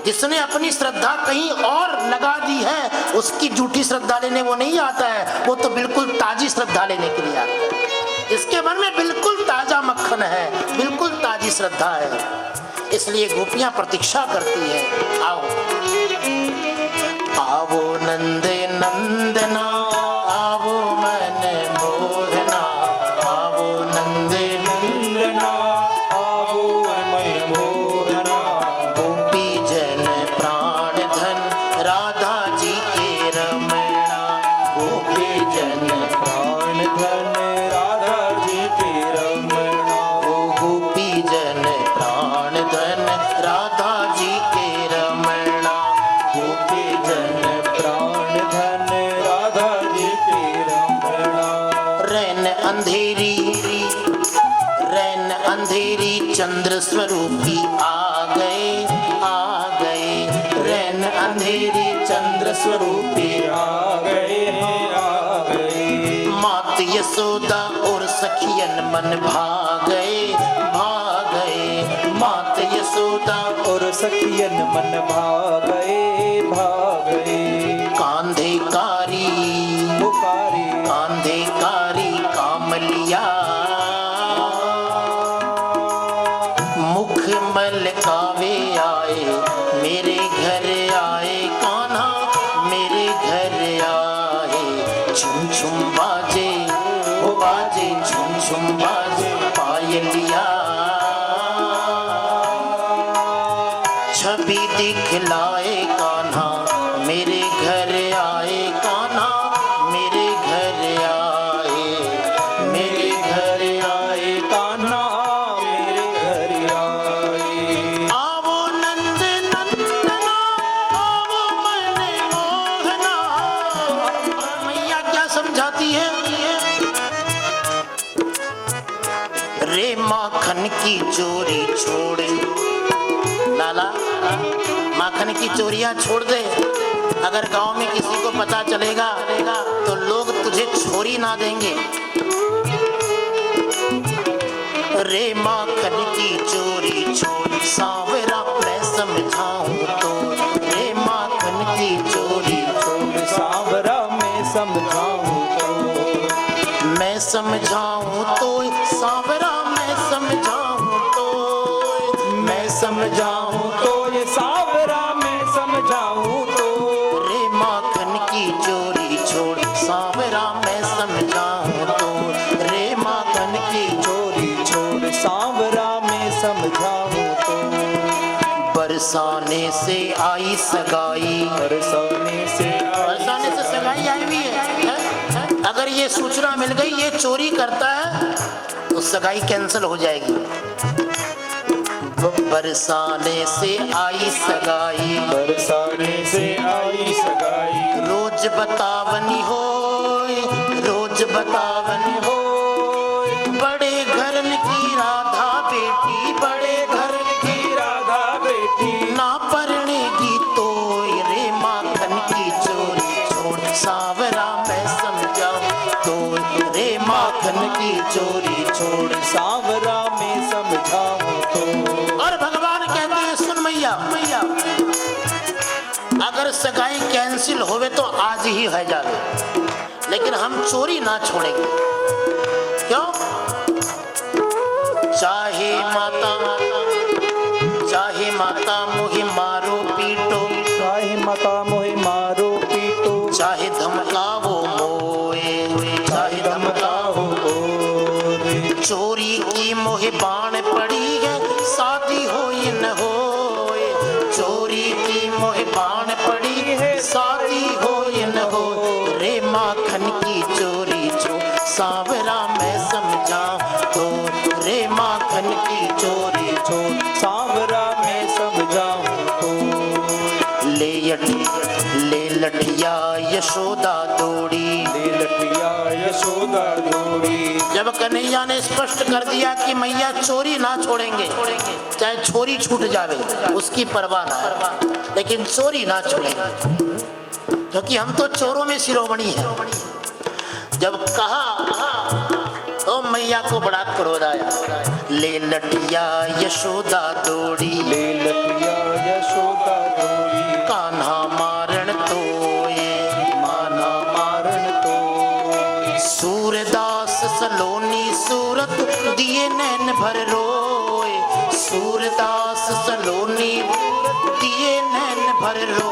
जिसने अपनी श्रद्धा कहीं और लगा दी है उसकी झूठी श्रद्धा लेने वो नहीं आता है, वो तो बिल्कुल ताजी श्रद्धा लेने के लिए आता है। इसके मन में बिल्कुल ताजा मक्खन है, बिल्कुल ताजी श्रद्धा है। इसलिए गोपियां प्रतीक्षा करती है, आओ आवो नंदे नंदना आवो मन मोहना, आवो नंदे नंदना आवो मन मोहना, गोपी जन प्राण धन राधा जी के रमणा, गोपी जन प्राण धन राधा जी के रमणा, ओ गोपी जन प्राण धन राधा जी के रमणा, गोपी जन प्राण धन राधा जी के रमणा। रैन अंधेरी चंद्र स्वरूपी आ गए, आ गए, रैन अंधेरी चंद्र स्वरूपी आ गए, आ गए। मात यशोदा और सखियन मन भागए, भागए, मात यशोदा और सखियन मन भागए, भागए। कांधे कारी कांधे कारी कामलिया, मुख मलकावे आए, मेरे घर आए, कान्हा मेरे घर आए। छुम छुम बाजे वो बाजे छुम छुम बाजे पायलिया, छवि दिखलाए कान्हा मेरे घर आए, कान्हा मेरे घर आए, मेरे घर आए, कान्हा मेरे घर आए। आवो नंद नंदना माखन की चोरी छोड़े। लाला, माखन की चोरियां छोड़ दे। अगर गांव में किसी को पता चलेगा तो लोग तुझे छोरी ना देंगे। रे माखन की चोरी छोड़ सांवरा मैं समझाऊं तो। रे माखन की चोरी छोड़ सांवरा मैं समझाऊं तो। मैं समझाऊं तो सांवरा मैं समझाऊं तो। मैं समझाऊं तो ये सांवरा मैं समझाऊं तो। रे माखन की चोरी छोड़ सांवरा मैं समझाऊं तो। रे माखन की चोरी छोड़ सांवरा मैं समझाऊं तो। बरसाने से आई सगाई। बरसाने से सगाई आई हुई है? अगर ये सूचना मिल गई ये चोरी करता है तो सगाई कैंसिल हो जाएगी। बरसाने से आई सगाई। बरसाने से आई सगाई। रोज बतावनी हो, रोज बतावनी हो। बड़े घर की राधा बेटी, बड़े घर की राधा बेटी। ना पढ़नेगी तो। रे माखन की चोरी छोड़ सांवरा मैं समझाऊं तो। रे माखन की चोरी छोड़ सांवरा मैं समझाऊं तो। और भगवान कहते हैं सुन मैया, अगर सगाई कैंसिल होवे तो आज ही हो जावे, लेकिन हम चोरी ना छोड़ेंगे। क्यों? चाहे माता मोहे मारो पीटो। चाहे माता मोहे मारो पीटो। चाहे धमकावो मोए, चाहे धमकाओ मोए। चोरी की मोहे बाण पड़ी है शादी हो न होए। चोरी की मोहे बाण पड़ी है शादी हो न हो। रे माखन की चोरी छो सांवरा मैं समझाऊं तो। रे माखन की चोरी छो सांवरा मैं समझाऊं तो। ले लटिया यशोदा दौड़ी। ले लटिया यशोदा दौड़ी। जब कन्हैया ने स्पष्ट कर दिया कि मैया चोरी ना छोड़ेंगे, चाहे छोरी छूट जावे उसकी परवाह ना, लेकिन चोरी ना छोड़ेंगे क्योंकि हम तो चोरों में शिरोमणि हैं। जब कहा तो मैया को बड़ा क्रोध आया। ले लटिया यशोदा दौड़ी। ले लटिया यशोदा दौड़ी। कान्हा मारण तोए, माना मारण तो। सूरदास सलोनी सूरत दिए नैन भर रोए। सूरदास सलोनी दिए नैन भर रो।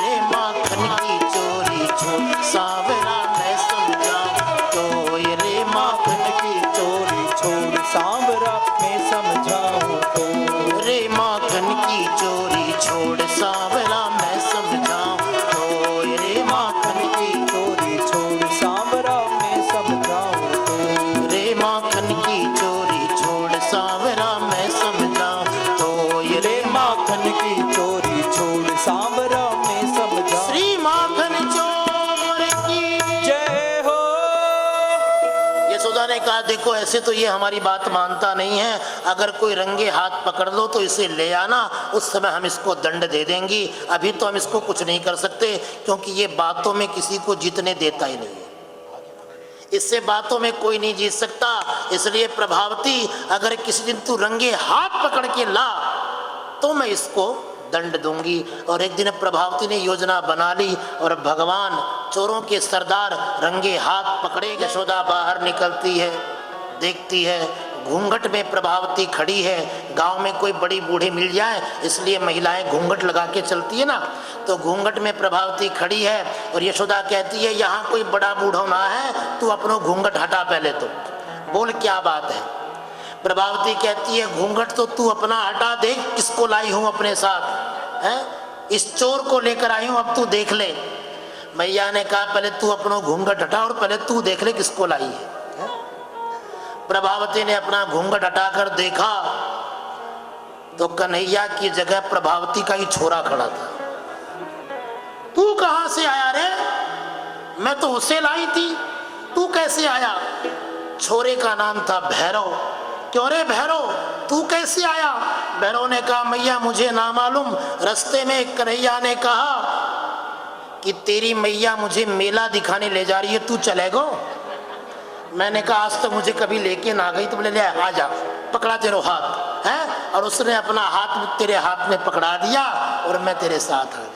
रे माखन की चोरी छोड़ सांवरा मैं समझाऊं तो। रे माखन की चोरी छोड़ सांवरा मैं समझाऊं तो। रे माखन की चोरी छोड़ सांवरा मैं समझाऊं तो। रे माखन की चोरी छोड़ सांवरा मैं समझाऊं तो। रे माखन की चोरी छोड़ सांवरा मैं समझाऊं तो। रे माखन की चोरी छोड़ सांवरा मैं समझाऊं। श्री माखन चोर की जय हो। यशोदा ने कहा देखो ऐसे तो ये हमारी बात मानता नहीं है, अगर कोई रंगे हाथ पकड़ लो तो इसे ले आना, उस समय हम इसको दंड दे देंगी। अभी तो हम इसको कुछ नहीं कर सकते क्योंकि ये बातों में किसी को जीतने देता ही नहीं है, इससे बातों में कोई नहीं जीत सकता। इसलिए प्रभावती अगर किसी दिन तू रंगे हाथ पकड़ के ला तो मैं इसको दंड दूंगी। और एक दिन प्रभावती ने योजना बना ली और भगवान चोरों के सरदार रंगे हाथ पकड़े। यशोदा बाहर निकलती है, देखती है घूंघट में प्रभावती खड़ी है। गांव में कोई बड़ी बूढ़ी मिल जाए इसलिए महिलाएं घूंघट लगा के चलती है ना, तो घूंघट में प्रभावती खड़ी है और यशोदा कहती है यहाँ कोई बड़ा बूढ़ा ना है, तू अपनो घूंघट हटा पहले तो बोल क्या बात है। प्रभावती कहती है घूंघट तो तू अपना हटा, देख किसको लाई हूं अपने साथ है, इस चोर को लेकर आई हूं, अब तू देख ले। मैया ने कहा पहले तू अपना घूंघट हटा और पहले तू देख ले किसको लाई है। प्रभावती ने अपना घूंघट हटाकर देखा तो कन्हैया की जगह प्रभावती का ही छोरा खड़ा था। तू कहां से आया रे? मैं तो उसे लाई थी, तू कैसे आया? छोरे का नाम था भैरव क्यों रे भैरव, तू कैसे आया? भैरव ने कहा, मैया मुझे ना मालूम, रास्ते में कन्हैया ने कहा कि तेरी मैया मुझे मेला दिखाने ले जा रही है, तू चलेगा? मैंने कहा आज तक मुझे कभी लेके ना गई। तो बोले ले आ जा, पकड़ा तेरे हाथ है, और उसने अपना हाथ तेरे हाथ में पकड़ा दिया और मैं तेरे साथ आ गया।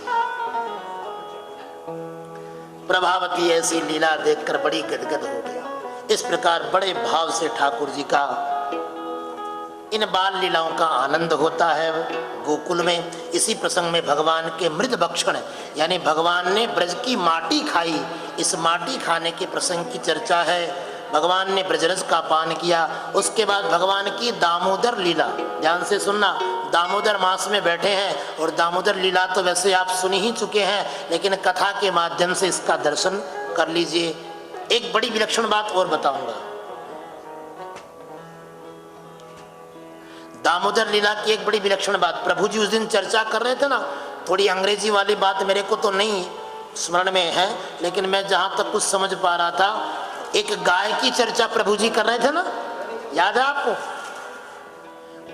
प्रभावती ऐसी लीला देखकर बड़ी गदगद हो गया। इस प्रकार बड़े भाव से ठाकुर जी का इन बाल लीलाओं का आनंद होता है गोकुल में। इसी प्रसंग में भगवान के मृद भक्षण यानी भगवान ने ब्रज की माटी खाई, इस माटी खाने के प्रसंग की चर्चा है। भगवान ने ब्रजरस का पान किया। उसके बाद भगवान की दामोदर लीला, ध्यान से सुनना, दामोदर मास में बैठे हैं और दामोदर लीला तो वैसे आप सुन ही चुके हैं, लेकिन कथा के माध्यम से इसका दर्शन कर लीजिए। एक बड़ी विलक्षण बात और बताऊंगा। दामोदर लीला की एक बड़ी विलक्षण बात प्रभु जी उस दिन चर्चा कर रहे थे ना, थोड़ी अंग्रेजी वाली बात मेरे को तो नहीं स्मरण में है, लेकिन मैं जहां तक कुछ समझ पा रहा था, एक गाय की चर्चा प्रभु जी कर रहे थे ना, याद है आपको?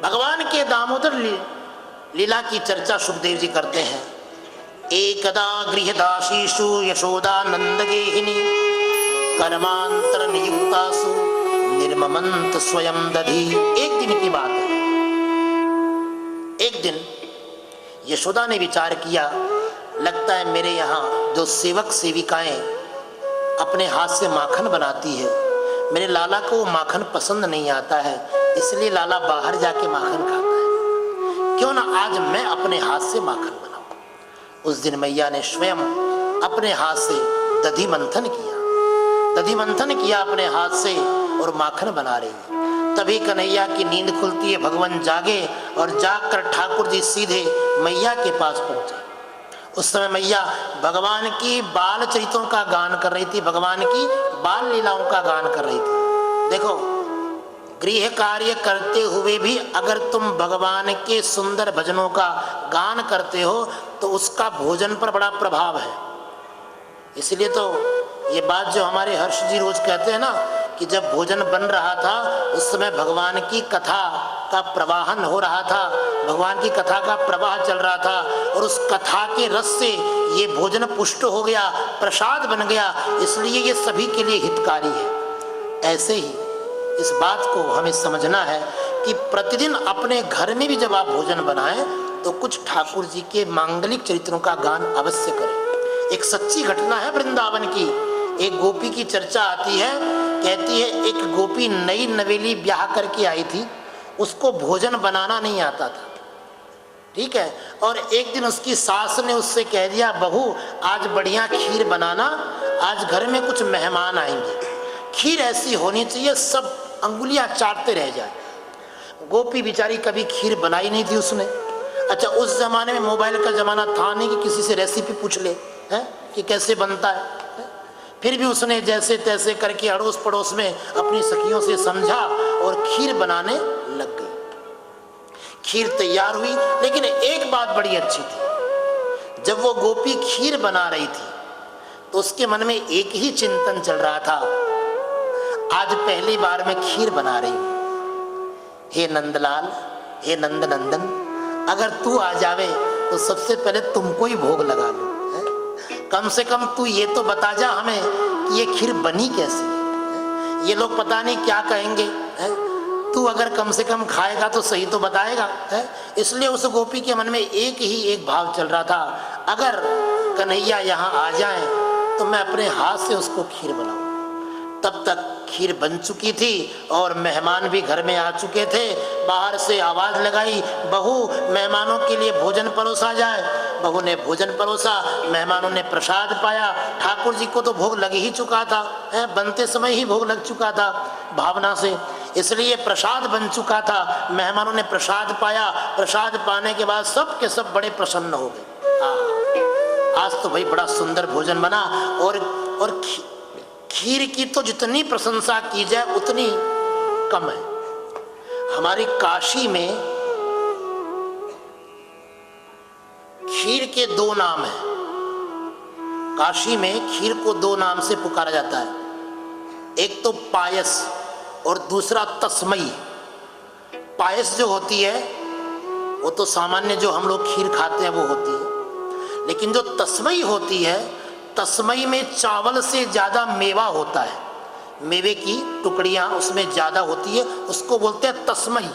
भगवान के दामोदर लीला की चर्चा सुखदेव जी करते हैं। एकदा गृहदासीषु यशोदानंद गेहिनी कर्मांतर नियुक्तासु निर्ममंत स्वयं दधी। एक दिन की बात है, एक दिन यशोदा ने विचार किया, लगता है मेरे यहाँ जो सेवक सेविकाएं अपने हाथ से माखन बनाती है, मेरे लाला को वो माखन पसंद नहीं आता है, इसलिए लाला बाहर जाके माखन खाता है, क्यों ना आज मैं अपने हाथ से माखन बनाऊं। उस दिन मैया ने स्वयं अपने हाथ से दधी मंथन किया अपने हाथ से और माखन बना रही है। तभी कन्हैया की नींद खुलती है, भगवान जागे और जागकर ठाकुर जी सीधे मैया के पास पहुंचे। उस समय मैया भगवान की बाल चरित्रों का गान कर रही थी, भगवान की बाल लीलाओं का गान कर रही थी। देखो, गृह कार्य करते हुए भी अगर तुम भगवान के सुंदर भजनों का गान करते हो तो उसका भोजन पर बड़ा प्रभाव है। इसलिए तो ये बात जो हमारे हर्ष जी रोज कहते हैं ना कि जब भोजन बन रहा था उस समय भगवान की कथा का प्रवाहन हो रहा था, भगवान की कथा का प्रवाह चल रहा था और उस कथा के रस से ये भोजन पुष्ट हो गया, प्रसाद बन गया, इसलिए ये सभी के लिए हितकारी है। ऐसे ही इस बात को हमें समझना है कि प्रतिदिन अपने घर में भी जब आप भोजन बनाएं तो कुछ ठाकुर जी के मांगलिक चरित्रों का गान अवश्य करें। एक सच्ची घटना है वृंदावन की। एक गोपी की चर्चा आती है, कहती है एक गोपी नई नवेली ब्याह करके आई थी, उसको भोजन बनाना नहीं आता था, ठीक है, और एक दिन उसकी सास ने उससे कह दिया, बहू आज बढ़िया खीर बनाना, आज घर में कुछ मेहमान आएंगे, खीर ऐसी होनी चाहिए सब अंगुलियां चाटते रह जाए। गोपी बेचारी कभी खीर बनाई नहीं थी उसने। अच्छा, उस जमाने में मोबाइल का जमाना था नहीं कि किसी से रेसिपी पूछ ले है कि कैसे बनता है। फिर भी उसने जैसे तैसे करके अड़ोस पड़ोस में अपनी सखियों से समझा और खीर बनाने लग गई। खीर तैयार हुई, लेकिन एक बात बड़ी अच्छी थी, जब वो गोपी खीर बना रही थी तो उसके मन में एक ही चिंतन चल रहा था, आज पहली बार मैं खीर बना रही हूं, हे नंदलाल, हे नंद नंदन, अगर तू आ जावे तो सबसे पहले तुमको ही भोग लगा लूं, कम से कम तू ये तो बता जा हमें कि ये खीर बनी कैसी है। ये लोग पता नहीं क्या कहेंगे, तू अगर कम से कम खाएगा तो सही तो बताएगा है। इसलिए उस गोपी के मन में एक भाव चल रहा था, अगर कन्हैया यहाँ आ जाए तो मैं अपने हाथ से उसको खीर बनाऊं। तब तक खीर बन चुकी थी और मेहमान भी घर में आ चुके थे। बाहर से आवाज लगाई, बहू मेहमानों के लिए भोजन परोसा जाए। बहू ने भोजन परोसा, मेहमानों ने प्रसाद पाया। ठाकुर जी को तो भोग लग ही चुका था, बनते समय ही भोग लग चुका था भावना से, इसलिए प्रसाद बन चुका था। मेहमानों ने प्रसाद पाया, प्रसाद पाने के बाद सब के सब बड़े प्रसन्न हो गए। आज तो भाई बड़ा सुंदर भोजन बना। और खीर की तो जितनी प्रशंसा की जाए उतनी कम है। हमारी काशी में खीर के दो नाम हैं। काशी में खीर को दो नाम से पुकारा जाता है, एक तो पायस और दूसरा तस्मई। पायस जो होती है वो तो सामान्य जो हम लोग खीर खाते हैं वो होती है, लेकिन जो तस्मई होती है, तस्मई में चावल से ज़्यादा मेवा होता है, मेवे की टुकड़ियाँ उसमें ज़्यादा होती है, उसको बोलते हैं तस्मई।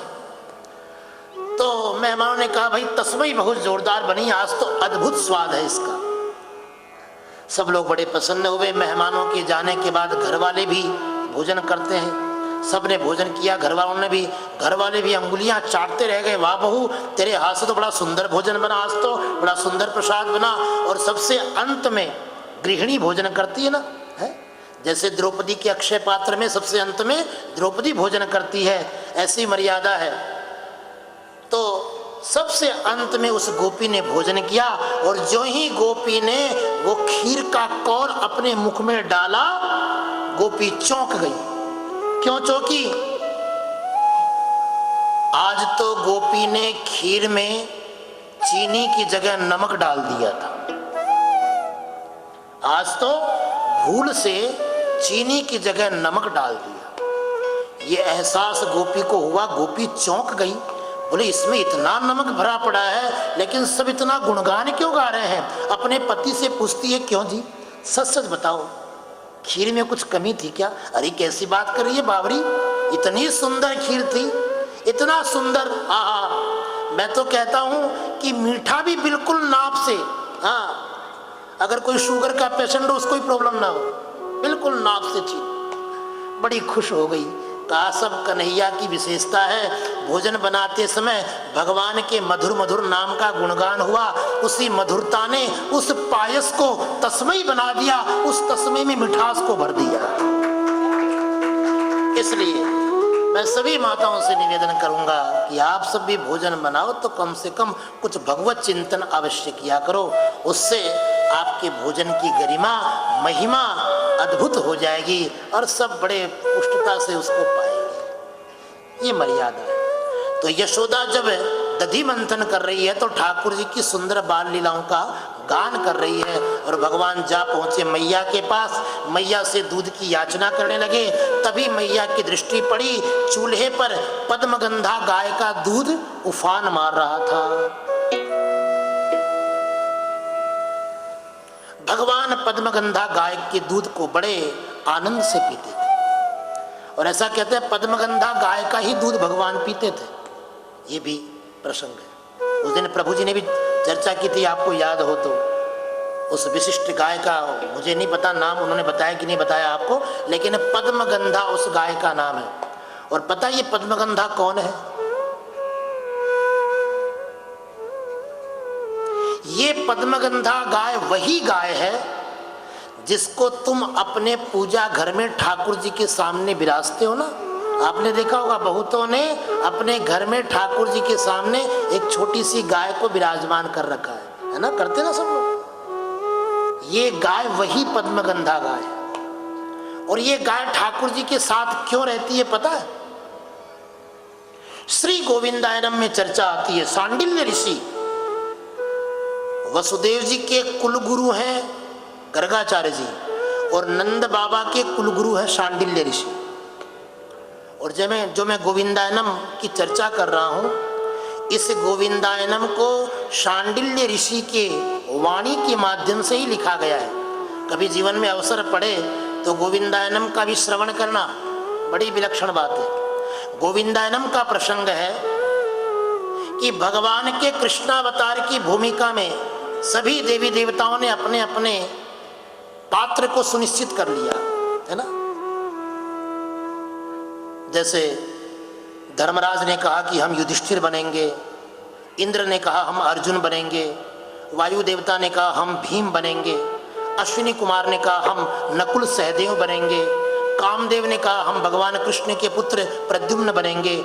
तो मेहमानों ने कहा भाई तस्मई बहुत जोरदार बनी, आज तो अद्भुत स्वाद है इसका। सब लोग बड़े प्रसन्न हुए। मेहमानों के जाने के बाद घर वाले भी भोजन करते हैं, सब ने भोजन किया, घर वाले भी अंगुलियां चाटते रह गए, वाह बहू तेरे हाथ से तो बड़ा सुंदर भोजन बना, आज तो बड़ा सुंदर प्रसाद बना। और सबसे अंत में गृहिणी भोजन करती है ना, है जैसे द्रौपदी के अक्षय पात्र में सबसे अंत में द्रौपदी भोजन करती है, ऐसी मर्यादा है। तो सबसे अंत में उस गोपी ने भोजन किया, और जो ही गोपी ने वो खीर का कौर अपने मुख में डाला, गोपी चौंक गई। क्यों चौंकी? आज तो गोपी ने खीर में चीनी की जगह नमक डाल दिया था, आज तो भूल से चीनी की जगह नमक डाल दिया। ये एहसास गोपी को हुआ, गोपी चौंक गई, बोले इसमें इतना नमक भरा पड़ा है लेकिन सब इतना गुणगान क्यों गा रहे हैं। अपने पति से पूछती है क्यों जी, सच सच बताओ खीर में कुछ कमी थी क्या? अरे कैसी बात कर रही है बावरी, इतनी सुंदर खीर थी, इतना सुंदर, आहा। मैं तो कहता हूं कि मीठा भी बिल्कुल नाप से, हाँ अगर कोई शुगर का पेशेंट हो उसको ही प्रॉब्लम ना हो, बिल्कुल नाप से चीज। बड़ी खुश हो गई, कहा सब कन्हैया की विशेषता है। भोजन बनाते समय भगवान के मधुर मधुर नाम का गुणगान हुआ, उसी मधुरता ने उस पायस को तस्मई बना दिया, उस तस्मई में मिठास को भर दिया। इसलिए मैं सभी माताओं से निवेदन करूंगा कि आप सब भी भोजन बनाओ तो कम से कम कुछ भगवत चिंतन अवश्य किया करो, उससे आपके भोजन की गरिमा महिमा अद्भुत हो जाएगी और सब बड़े पुष्टता से उसको पाएंगे। ये मर्यादा है। तो यशोदा जब दधि मंथन कर रही है तो ठाकुर जी की सुंदर बाल लीलाओं का गान कर रही है, और भगवान जा पहुंचे मैया के पास, मैया से दूध की याचना करने लगे। तभी मैया की दृष्टि पड़ी, चूल्हे पर पद्मगंधा गाय का दूध उफान मार रहा था। भगवान पद्मगंधा गाय के दूध को बड़े आनंद से पीते थे, और ऐसा कहते हैं पद्मगंधा गाय का ही दूध भगवान पीते थे। ये भी प्रसंग है। उस दिन प्रभु जी ने भी चर्चा की थी, आपको याद हो तो, उस विशिष्ट गाय का मुझे नहीं पता नाम उन्होंने बताया कि नहीं बताया आपको, लेकिन पद्मगंधा उस गाय का नाम है। और पता ये पद्मगंधा कौन है? ये पद्मगंधा गाय वही गाय है जिसको तुम अपने पूजा घर में ठाकुर जी के सामने विराजते हो ना। आपने देखा होगा बहुतों ने अपने घर में ठाकुर जी के सामने एक छोटी सी गाय को विराजमान कर रखा है ना, करते ना सब लोग। ये गाय वही पद्मगंधा गाय है। और ये गाय ठाकुर जी के साथ क्यों रहती है पता है? श्री गोविंदायनम में चर्चा आती है। सांडिल्य ऋषि वसुदेव जी के कुलगुरु हैं गर्गाचार्य जी, और नंद बाबा के कुलगुरु हैं सांडिल्य ऋषि। और जो मैं गोविंदायनम की चर्चा कर रहा हूं, इस गोविंदायनम को सांडिल्य ऋषि के वाणी के माध्यम से ही लिखा गया है। कभी जीवन में अवसर पड़े तो गोविंदायनम का भी श्रवण करना बड़ी विलक्षण बात है। गोविंदायनम का प्रसंग है कि भगवान के कृष्णावतार की भूमिका में सभी देवी देवताओं ने अपने अपने पात्र को सुनिश्चित कर लिया है ना। जैसे धर्मराज ने कहा कि हम युधिष्ठिर बनेंगे, इंद्र ने कहा हम अर्जुन बनेंगे, वायु देवता ने कहा हम भीम बनेंगे, अश्विनी कुमार ने कहा हम नकुल सहदेव बनेंगे, कामदेव ने कहा हम भगवान कृष्ण के पुत्र प्रद्युम्न बनेंगे,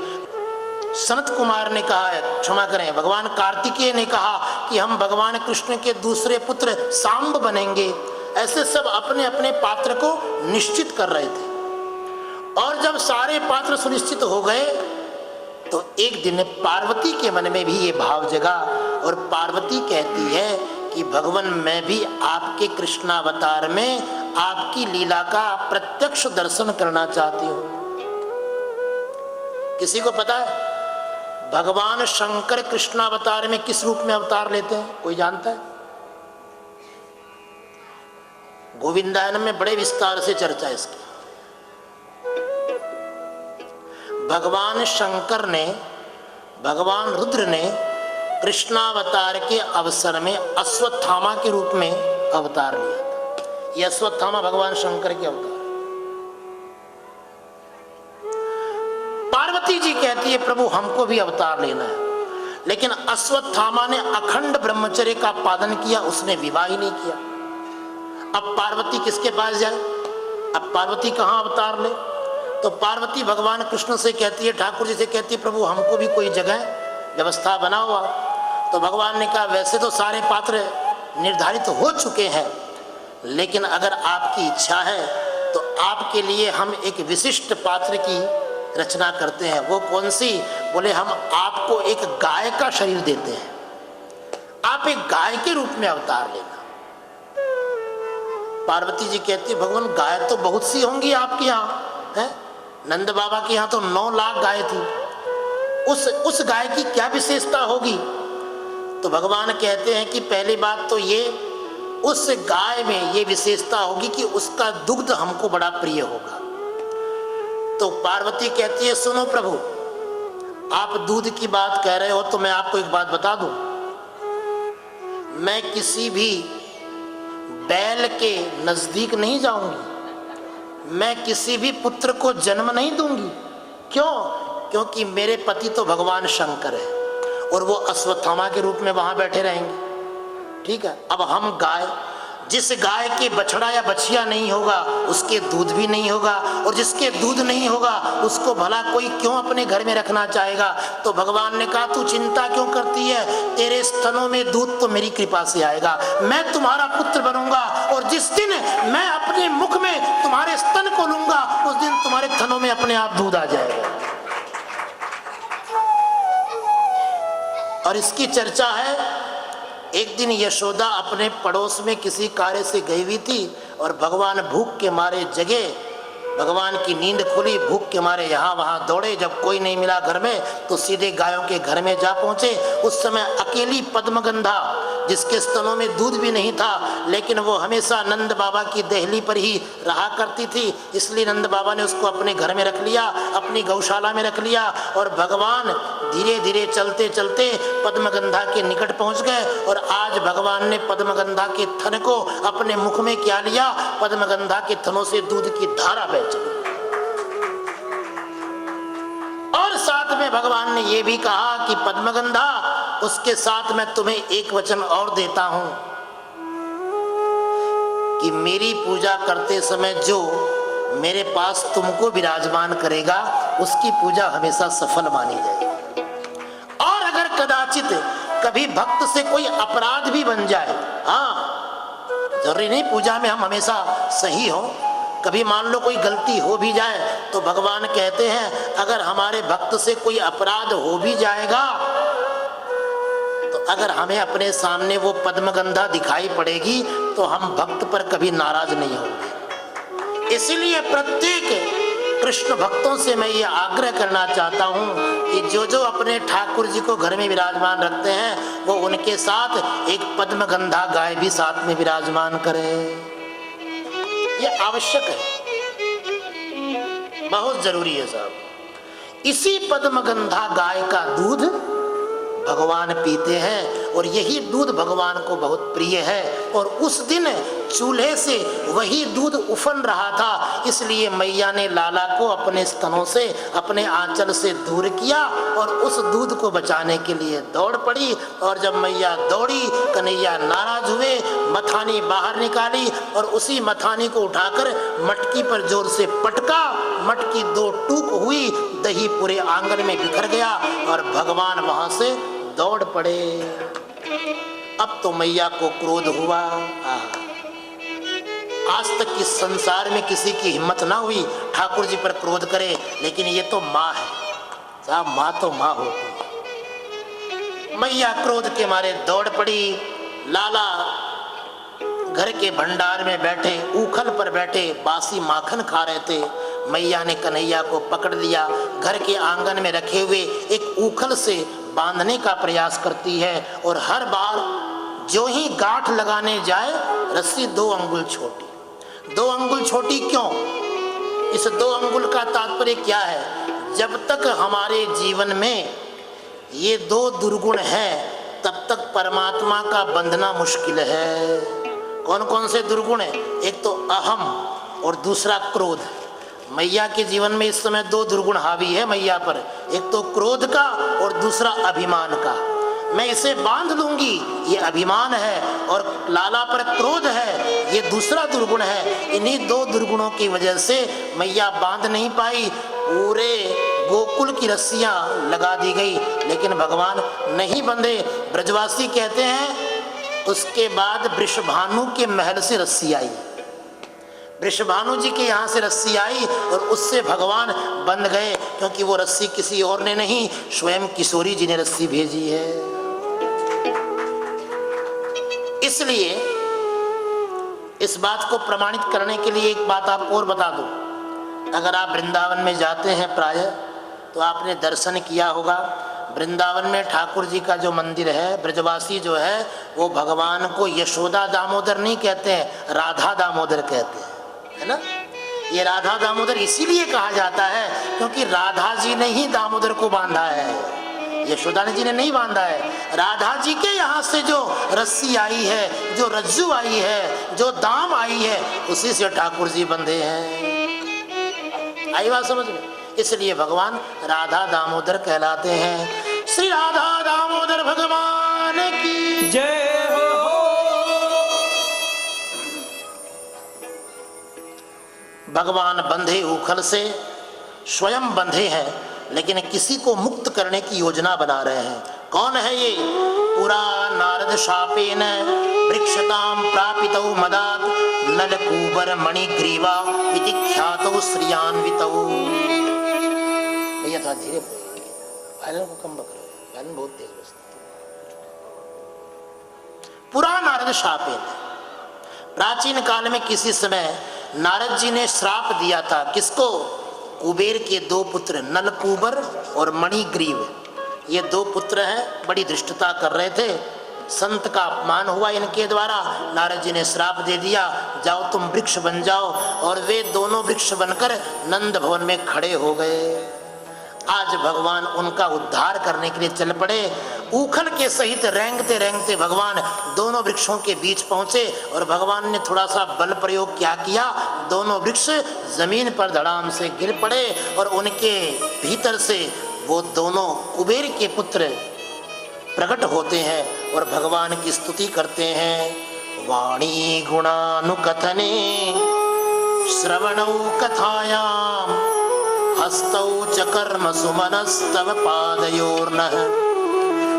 सनत कुमार ने कहा, क्षमा करें, भगवान कार्तिकेय ने कहा कि हम भगवान कृष्ण के दूसरे पुत्र सांब बनेंगे। ऐसे सब अपने अपने पात्र को निश्चित कर रहे थे। और जब सारे पात्र सुनिश्चित हो गए तो एक दिन पार्वती के मन में भी ये भाव जगा, और पार्वती कहती है कि भगवान मैं भी आपके कृष्णावतार में आपकी लीला का प्रत्यक्ष दर्शन करना चाहती हूँ। किसी को पता है भगवान शंकर कृष्णावतार में किस रूप में अवतार लेते हैं, कोई जानता है? गोविंदायन में बड़े विस्तार से चर्चा है इसकी। भगवान शंकर ने, भगवान रुद्र ने कृष्णावतार के अवसर में अश्वत्थामा के रूप में अवतार लिया था। यह अश्वत्थामा भगवान शंकर के अवतार। पार्वती जी कहती है प्रभु हमको भी अवतार लेना है, लेकिन अश्वत्थामा ने अखंड ब्रह्मचर्य का पालन किया, उसने विवाह ही नहीं किया। अब पार्वती किसके पास जाए? अब पार्वती कहां अवतार ले? तो पार्वती भगवान कृष्ण से कहती है, ठाकुर जी से कहती है प्रभु हमको भी कोई जगह व्यवस्था बना हुआ। तो भगवान ने कहा वैसे तो सारे पात्र निर्धारित हो चुके हैं, लेकिन अगर आपकी इच्छा है तो आपके लिए हम एक विशिष्ट पात्र की रचना करते हैं। वो कौन सी? बोले हम आपको एक गाय का शरीर देते हैं, आप एक गाय के रूप में अवतार लेना। पार्वती जी कहती है भगवान गाय तो बहुत सी होंगी आपके यहाँ है, नंद बाबा के यहाँ तो 9 लाख गाय थी, उस गाय की क्या विशेषता होगी? तो भगवान कहते हैं कि पहली बात तो ये, उस गाय में ये विशेषता होगी कि उसका दुग्ध हमको बड़ा प्रिय होगा। तो पार्वती कहती है सुनो प्रभु, आप दूध की बात कह रहे हो तो मैं आपको एक बात बता दूं, मैं किसी भी बैल के नजदीक नहीं जाऊंगी, मैं किसी भी पुत्र को जन्म नहीं दूंगी। क्यों? क्योंकि मेरे पति तो भगवान शंकर है और वो अश्वत्थामा के रूप में वहां बैठे रहेंगे। ठीक है, अब हम गाय, जिस गाय के बछड़ा या बछिया नहीं होगा उसके दूध भी नहीं होगा, और जिसके दूध नहीं होगा उसको भला कोई क्यों अपने घर में रखना चाहेगा? तो भगवान ने कहा तू चिंता क्यों करती है, तेरे स्तनों में दूध तो मेरी कृपा से आएगा, मैं तुम्हारा पुत्र बनूंगा, और जिस दिन मैं अपने मुख में तुम्हारे स्तन को लूंगा उस दिन तुम्हारे थनों में अपने आप दूध आ जाएगा। और इसकी चर्चा है, एक दिन यशोदा अपने पड़ोस में किसी कार्य से गई हुई थी और भगवान भूख के मारे जगे, भगवान की नींद खुली, भूख के मारे यहाँ वहाँ दौड़े, जब कोई नहीं मिला घर में तो सीधे गायों के घर में जा पहुँचे। उस समय अकेली पद्मगंधा, जिसके स्तनों में दूध भी नहीं था, लेकिन वो हमेशा नंद बाबा की देहली पर ही रहा करती थी, इसलिए नंद बाबा ने उसको अपने घर में रख लिया, अपनी गौशाला में रख लिया। और भगवान धीरे धीरे चलते चलते पद्मगंधा के निकट पहुँच गए, और आज भगवान ने पद्मगंधा के थन को अपने मुख में क्या लिया, पद्मगंधा के थनों से दूध की धारा बह चली। और साथ में भगवान ने यह भी कहा कि पद्मगंधा, उसके साथ मैं तुम्हें एक वचन और देता हूं कि मेरी पूजा करते समय जो मेरे पास तुमको विराजमान करेगा उसकी पूजा हमेशा सफल मानी जाएगी। और अगर कदाचित कभी भक्त से कोई अपराध भी बन जाए, हाँ जरूरी नहीं पूजा में हम हमेशा सही हो, कभी मान लो कोई गलती हो भी जाए तो भगवान कहते हैं अगर हमारे भक्त से कोई अपराध हो भी जाएगा तो अगर हमें अपने सामने वो पद्मगंधा दिखाई पड़ेगी तो हम भक्त पर कभी नाराज नहीं होंगे। इसीलिए प्रत्येक कृष्ण भक्तों से मैं ये आग्रह करना चाहता हूँ कि जो जो अपने ठाकुर जी को घर में विराजमान रखते हैं वो उनके साथ एक पद्मगंधा गाय भी साथ में विराजमान करे। ये आवश्यक है, बहुत जरूरी है साहब। इसी पद्मगंधा गाय का दूध भगवान पीते हैं और यही दूध भगवान को बहुत प्रिय है। और उस दिन चूल्हे से वही दूध उफन रहा था, इसलिए मैया ने लाला को अपने स्तनों से, अपने आंचल से दूर किया और उस दूध को बचाने के लिए दौड़ पड़ी। और जब मैया दौड़ी, कन्हैया नाराज हुए, मथानी बाहर निकाली और उसी मथानी को उठाकर मटकी पर जोर से पटका, मटकी 2 टूक हुई, दही पूरे आंगन में बिखर गया और भगवान वहां से दौड़ पड़े। अब तो मैया को क्रोध हुआ। आज तक इस संसार में किसी की हिम्मत ना हुई ठाकुर जी पर क्रोध करे, लेकिन ये तो माँ है साहब, माँ तो माँ होती है। मैया क्रोध के मारे दौड़ पड़ी। लाला घर के भंडार में बैठे, उखल पर बैठे बासी माखन खा रहे थे। मैया ने कन्हैया को पकड़ लिया, घर के आंगन में रखे हुए एक ऊखल से बांधने का प्रयास करती है और हर बार जो ही गांठ लगाने जाए रस्सी 2 अंगुल छोटी। 2 अंगुल छोटी क्यों? इस 2 अंगुल का तात्पर्य क्या है? जब तक हमारे जीवन में ये 2 दुर्गुण हैं तब तक परमात्मा का बंधना मुश्किल है। कौन कौन से दुर्गुण है? एक तो अहम और दूसरा क्रोध। मैया के जीवन में इस समय 2 दुर्गुण हावी है मैया पर, एक तो क्रोध का और दूसरा अभिमान का। मैं इसे बांध लूंगी, ये अभिमान है, और लाला पर क्रोध है, ये दूसरा दुर्गुण है। इन्हीं 2 दुर्गुणों की वजह से मैया बांध नहीं पाई, पूरे गोकुल की रस्सियां लगा दी गई लेकिन भगवान नहीं बंधे। ब्रजवासी कहते हैं उसके बाद वृषभानु के महल से रस्सी आई, वृषभानु जी के यहाँ से रस्सी आई और उससे भगवान बंध गए, क्योंकि वो रस्सी किसी और ने नहीं, स्वयं किशोरी जी ने रस्सी भेजी है। इसलिए इस बात को प्रमाणित करने के लिए एक बात आपको और बता दूं। अगर आप वृंदावन में जाते हैं प्रायः तो आपने दर्शन किया होगा, वृंदावन में ठाकुर जी का जो मंदिर है, ब्रजवासी जो है वो भगवान को यशोदा दामोदर नहीं कहते हैं, राधा दामोदर कहते हैं, है ना। ये राधा दामोदर इसीलिए कहा जाता है क्योंकि राधा जी ने ही दामोदर को बांधा है, यशोदा जी ने नहीं बांधा है। राधा जी के यहाँ से जो रस्सी आई है, जो रज्जू आई है, जो दाम आई है, उसी से ठाकुर जी बंधे हैं। आई बात समझ में? इसलिए भगवान राधा दामोदर कहलाते हैं। श्री राधा दामोदर भगवान की जय हो। भगवान बंधे ऊखल से, स्वयं बंधे हैं, लेकिन किसी को मुक्त करने की योजना बना रहे हैं। कौन है ये? पुरा नारद शापेन वृक्षताम प्रापितौ मदात नलकूबर मणिग्रीवा इति ख्यातौ श्रियान्वितौ। भैया थोड़ा धीरे वायलिन को कम करो, वायलिन बहुत तेज बजता। पुरा नारद शापेन, प्राचीन काल में किसी समय नारद जी ने श्राप दिया था। किसको? कुबेर के 2 पुत्र नलकूबर और मणिग्रीव, ये 2 पुत्र हैं, बड़ी धृष्टता कर रहे थे। संत का अपमान हुआ इनके द्वारा, नारद जी ने श्राप दे दिया, जाओ तुम वृक्ष बन जाओ, और वे दोनों वृक्ष बनकर नंद भवन में खड़े हो गए। आज भगवान उनका उद्धार करने के लिए चल पड़े। ऊखल के सहित रेंगते रेंगते भगवान दोनों वृक्षों के बीच पहुंचे और भगवान ने थोड़ा सा बल प्रयोग क्या किया, दोनों वृक्ष जमीन पर धड़ाम से गिर पड़े और उनके भीतर से वो दोनों कुबेर के पुत्र प्रकट होते हैं और भगवान की स्तुति करते हैं। वाणी गुणानुकथने श्रवणौ कथायाम हस्तौ च कर्म सुमनस्तव पादयोर्नः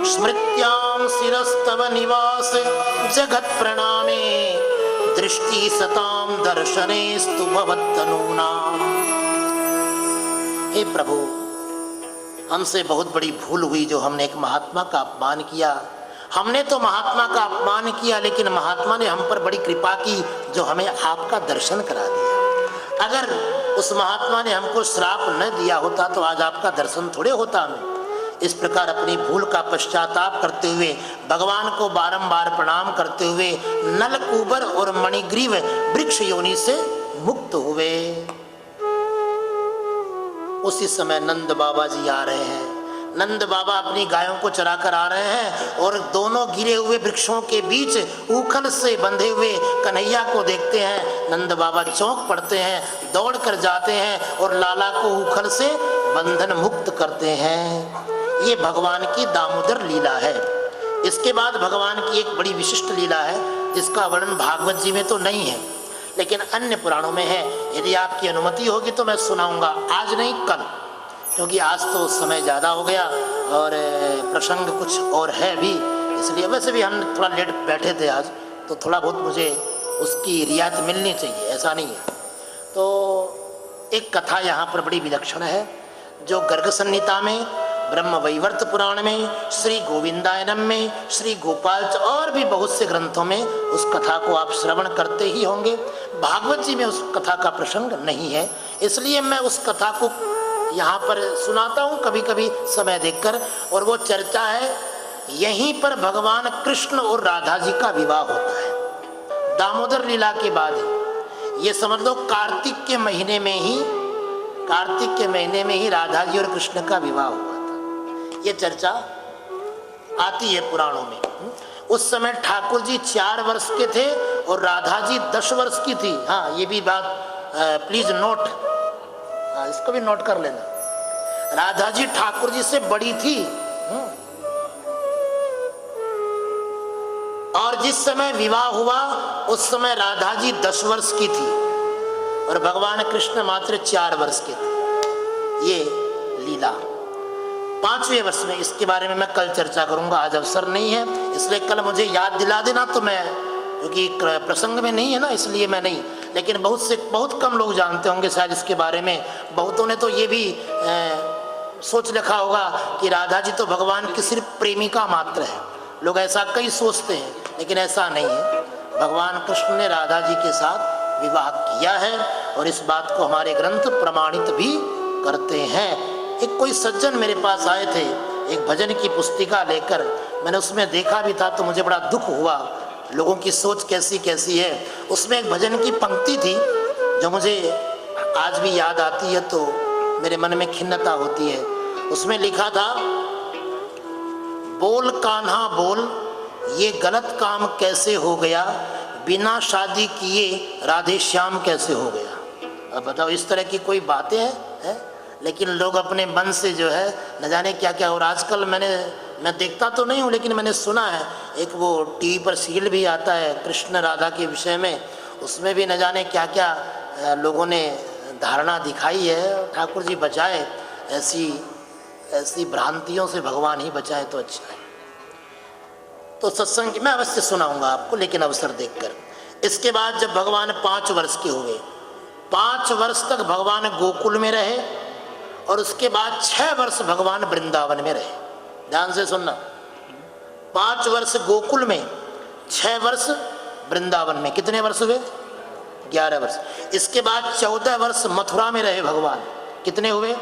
स्मृत्यां शिरस्तव निवास जगत प्रणामे दृष्टि सतां दर्शनेस्तु भवत्तनूनां। हे प्रभु, हमसे बहुत बड़ी भूल हुई जो हमने एक महात्मा का अपमान किया। हमने तो महात्मा का अपमान किया, लेकिन महात्मा ने हम पर बड़ी कृपा की जो हमें आपका दर्शन करा दिया। अगर उस महात्मा ने हमको श्राप न दिया होता तो आज आपका दर्शन थोड़े होता हमें। इस प्रकार अपनी भूल का पश्चाताप करते हुए, भगवान को बारंबार प्रणाम करते हुए नलकूबर और मणिग्रीव वृक्ष योनि से मुक्त हुए। उसी समय नंद बाबा जी आ रहे हैं। नंद बाबा अपनी गायों को चराकर आ रहे हैं और दोनों गिरे हुए वृक्षों के बीच ऊखल से बंधे हुए कन्हैया को देखते हैं। नंद बाबा चौंक पड़ते हैं, दौड़ कर जाते हैं और लाला को ऊखल से बंधन मुक्त करते हैं। ये भगवान की दामोदर लीला है। इसके बाद भगवान की एक बड़ी विशिष्ट लीला है जिसका वर्णन भागवत जी में तो नहीं है, लेकिन अन्य पुराणों में है। यदि आपकी अनुमति होगी तो मैं सुनाऊंगा, आज नहीं कल, क्योंकि आज तो समय ज़्यादा हो गया और प्रसंग कुछ और है भी, इसलिए। वैसे भी हम थोड़ा लेट बैठे थे आज, तो थोड़ा बहुत मुझे उसकी रियायत मिलनी चाहिए, ऐसा नहीं है। तो एक कथा यहाँ पर बड़ी विलक्षण है जो गर्ग संहिता में ब्रह्म वैवर्त पुराण में, श्री गोविंदायनम में, श्री गोपाल और भी बहुत से ग्रंथों में उस कथा को आप श्रवण करते ही होंगे। भागवत जी में उस कथा का प्रसंग नहीं है, इसलिए मैं उस कथा को यहाँ पर सुनाता हूँ कभी कभी समय देखकर। और वो चर्चा है, यहीं पर भगवान कृष्ण और राधा जी का विवाह होता है। दामोदर लीला के बाद ये समझ लो कार्तिक के महीने में ही राधा जी और कृष्ण का विवाह हुआ था। ये चर्चा आती है पुराणों में। उस समय ठाकुर जी 4 वर्ष के थे और राधा जी 10 वर्ष की थी। हाँ, ये भी बात प्लीज नोट, इसको भी नोट कर लेना। राधा जी ठाकुर जी से बड़ी थी और जिस समय विवाह हुआ उस समय राधा जी 10 वर्ष की थी और भगवान कृष्ण मात्र 4 वर्ष के थे। ये लीला 5वें वर्ष में, इसके बारे में मैं कल चर्चा करूंगा, आज अवसर नहीं है, इसलिए कल मुझे याद दिला देना। तो मैं, क्योंकि प्रसंग में नहीं है ना, इसलिए मैं नहीं, लेकिन बहुत कम लोग जानते होंगे शायद इसके बारे में। बहुतों ने तो ये भी सोच रखा होगा कि राधा जी तो भगवान की सिर्फ प्रेमिका मात्र है। लोग ऐसा कई सोचते हैं, लेकिन ऐसा नहीं है। भगवान कृष्ण ने राधा जी के साथ विवाह किया है और इस बात को हमारे ग्रंथ प्रमाणित भी करते हैं। एक कोई सज्जन मेरे पास आए थे एक भजन की पुस्तिका लेकर, मैंने उसमें देखा भी था तो मुझे बड़ा दुख हुआ, लोगों की सोच कैसी कैसी है। उसमें एक भजन की पंक्ति थी जो मुझे आज भी याद आती है तो मेरे मन में खिन्नता होती है। उसमें लिखा था, बोल कान्हा बोल ये गलत काम कैसे हो गया, बिना शादी किए राधे श्याम कैसे हो गया। अब बताओ, इस तरह की कोई बातें हैं? लेकिन लोग अपने मन से जो है न जाने क्या क्या। और आजकल मैं देखता तो नहीं हूँ, लेकिन मैंने सुना है एक वो टीवी पर सीरियल भी आता है कृष्ण राधा के विषय में, उसमें भी न जाने क्या क्या लोगों ने धारणा दिखाई है। ठाकुर जी बचाए ऐसी भ्रांतियों से, भगवान ही बचाए तो अच्छा है। तो सत्संग मैं अवश्य सुनाऊंगा आपको, लेकिन अवसर देखकर। इसके बाद जब भगवान 5 वर्ष के हुए, 5 वर्ष तक भगवान गोकुल में रहे और उसके बाद 6 वर्ष भगवान वृंदावन में रहे। ध्यान से सुनना, 5 वर्ष गोकुल में, 6 वर्ष वृंदावन में। कितने वर्ष हुए? 11 वर्ष। इसके बाद 14 वर्ष मथुरा में रहे भगवान। कितने हुए?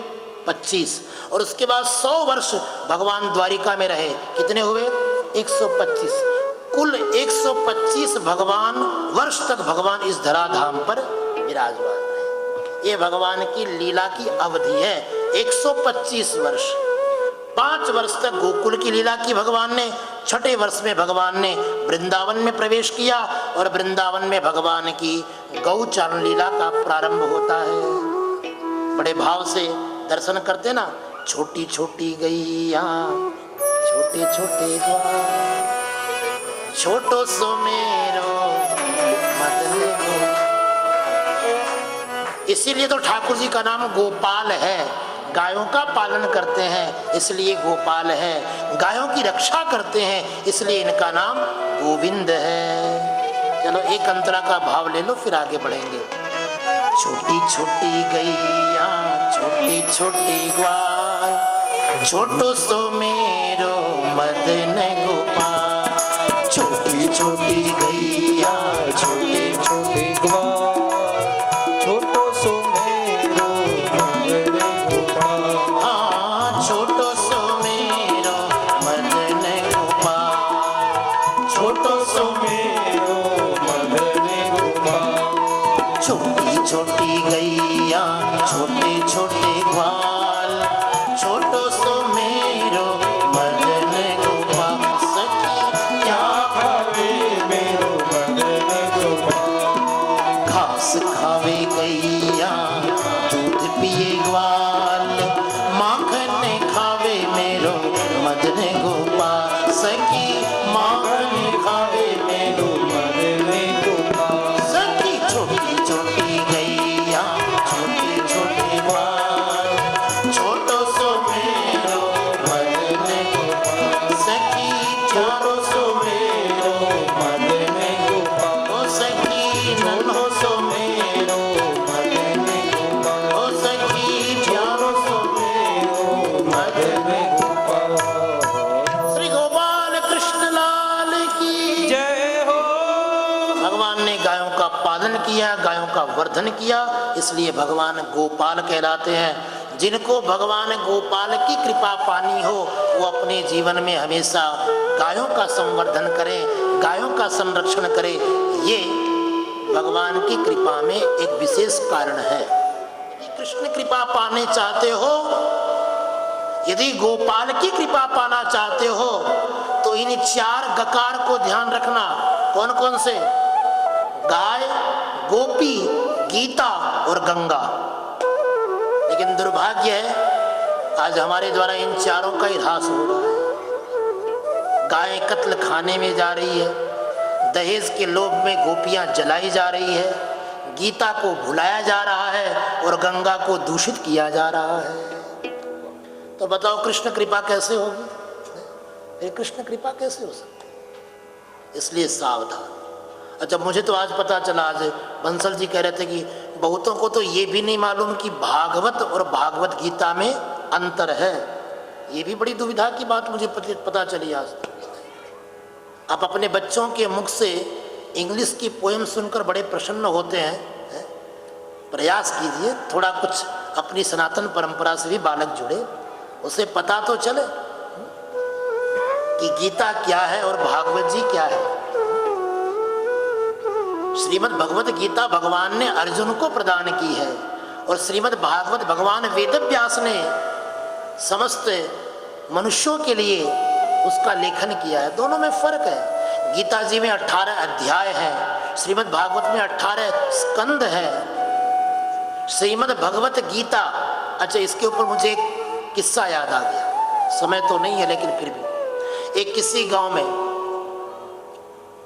25। और उसके बाद 100 वर्ष भगवान द्वारिका में रहे। कितने हुए? 125। कुल 125 भगवान वर्ष तक भगवान इस धराधाम पर विराजमान रहे। ये भगवान की लीला की अवधि है, 125 वर्ष। 5 वर्ष तक गोकुल की लीला की भगवान ने, 6ठे वर्ष में भगवान ने वृंदावन में प्रवेश किया और वृंदावन में भगवान की गौचारण लीला का प्रारंभ होता है। बड़े भाव से दर्शन करते ना, छोटी छोटी गैया छोटे छोटे ग्वाल, छोटो सो मेरो मदन गो। इसीलिए तो ठाकुर जी का नाम गोपाल है। गायों का पालन करते हैं इसलिए गोपाल है, गायों की रक्षा करते हैं इसलिए इनका नाम गोविंद है। चलो एक अंतरा का भाव ले लो, फिर आगे बढ़ेंगे। छोटी छोटी गैया छोटी छोटी ग्वाल, छोटो सो मेरो मदन गोपाल। छोटी छोटी गैया छोटे छोटे ग्वाल, छोटो सो मेरो मदन गोपाल। हाँ, छोटो सो मेरो मदन गोपाल, छोटो सो मेरो मदन गोपाल। छोटी छोटी गैया छोटे छोटे ग्वाल, छोटो सो मेरो मदन गोपाल। सखी क्या खावे मेरो मदन गोपाल। घास खावे गैया दूध पिए ग्वाल, माखन खावे मेरो मदन गोपाल। सखी माखन खावे मेरो मदन गोपाल। सखी छोटी छोटी गैया छोटे छोटे ग्वाल, छोटो सो मेरो मदन गोपाल। सखी छोटो सो मेरो मदन गोपाल। ओ सखी नन्हो सो मेरो मदन वर्धन किया, इसलिए भगवान गोपाल कहलाते हैं। जिनको भगवान गोपाल की कृपा पानी हो वो अपने जीवन में हमेशा गायों का संवर्धन करें, गायों का संरक्षण करें। ये भगवान की कृपा में एक विशेष कारण है। यदि कृष्ण कृपा पाने चाहते हो, यदि गोपाल की कृपा पाना चाहते हो, तो इन 4 गकार को ध्यान रखना। कौन कौन से? गाय, गोपी, गीता और गंगा। लेकिन दुर्भाग्य है आज हमारे द्वारा इन चारों का ही ह्रास हो रहा है। गाय कत्ल खाने में जा रही है, दहेज के लोभ में गोपियां जलाई जा रही है, गीता को भुलाया जा रहा है और गंगा को दूषित किया जा रहा है। तो बताओ कृष्ण कृपा कैसे होगी? ये कृष्ण कृपा कैसे हो सकती? इसलिए सावधान। अच्छा, मुझे तो आज पता चला, आज बंसल जी कह रहे थे कि बहुतों को तो ये भी नहीं मालूम कि भागवत और भागवत गीता में अंतर है। ये भी बड़ी दुविधा की बात मुझे पता चली आज। आप अपने बच्चों के मुख से इंग्लिश की पोएम सुनकर बड़े प्रसन्न होते हैं। प्रयास कीजिए थोड़ा कुछ अपनी सनातन परंपरा से भी बालक जुड़े, उसे पता तो चले कि गीता क्या है और भागवत जी क्या है। श्रीमद् भगवत गीता भगवान ने अर्जुन को प्रदान की है और श्रीमद् भागवत भगवान वेदव्यास ने समस्त मनुष्यों के लिए उसका लेखन किया है। दोनों में फर्क है। गीता जी में 18 अध्याय है, श्रीमद् भागवत में 18 स्कंद है। श्रीमद् भगवत गीता, अच्छा इसके ऊपर मुझे एक किस्सा याद आ गया, समय तो नहीं है लेकिन फिर भी। एक किसी गांव में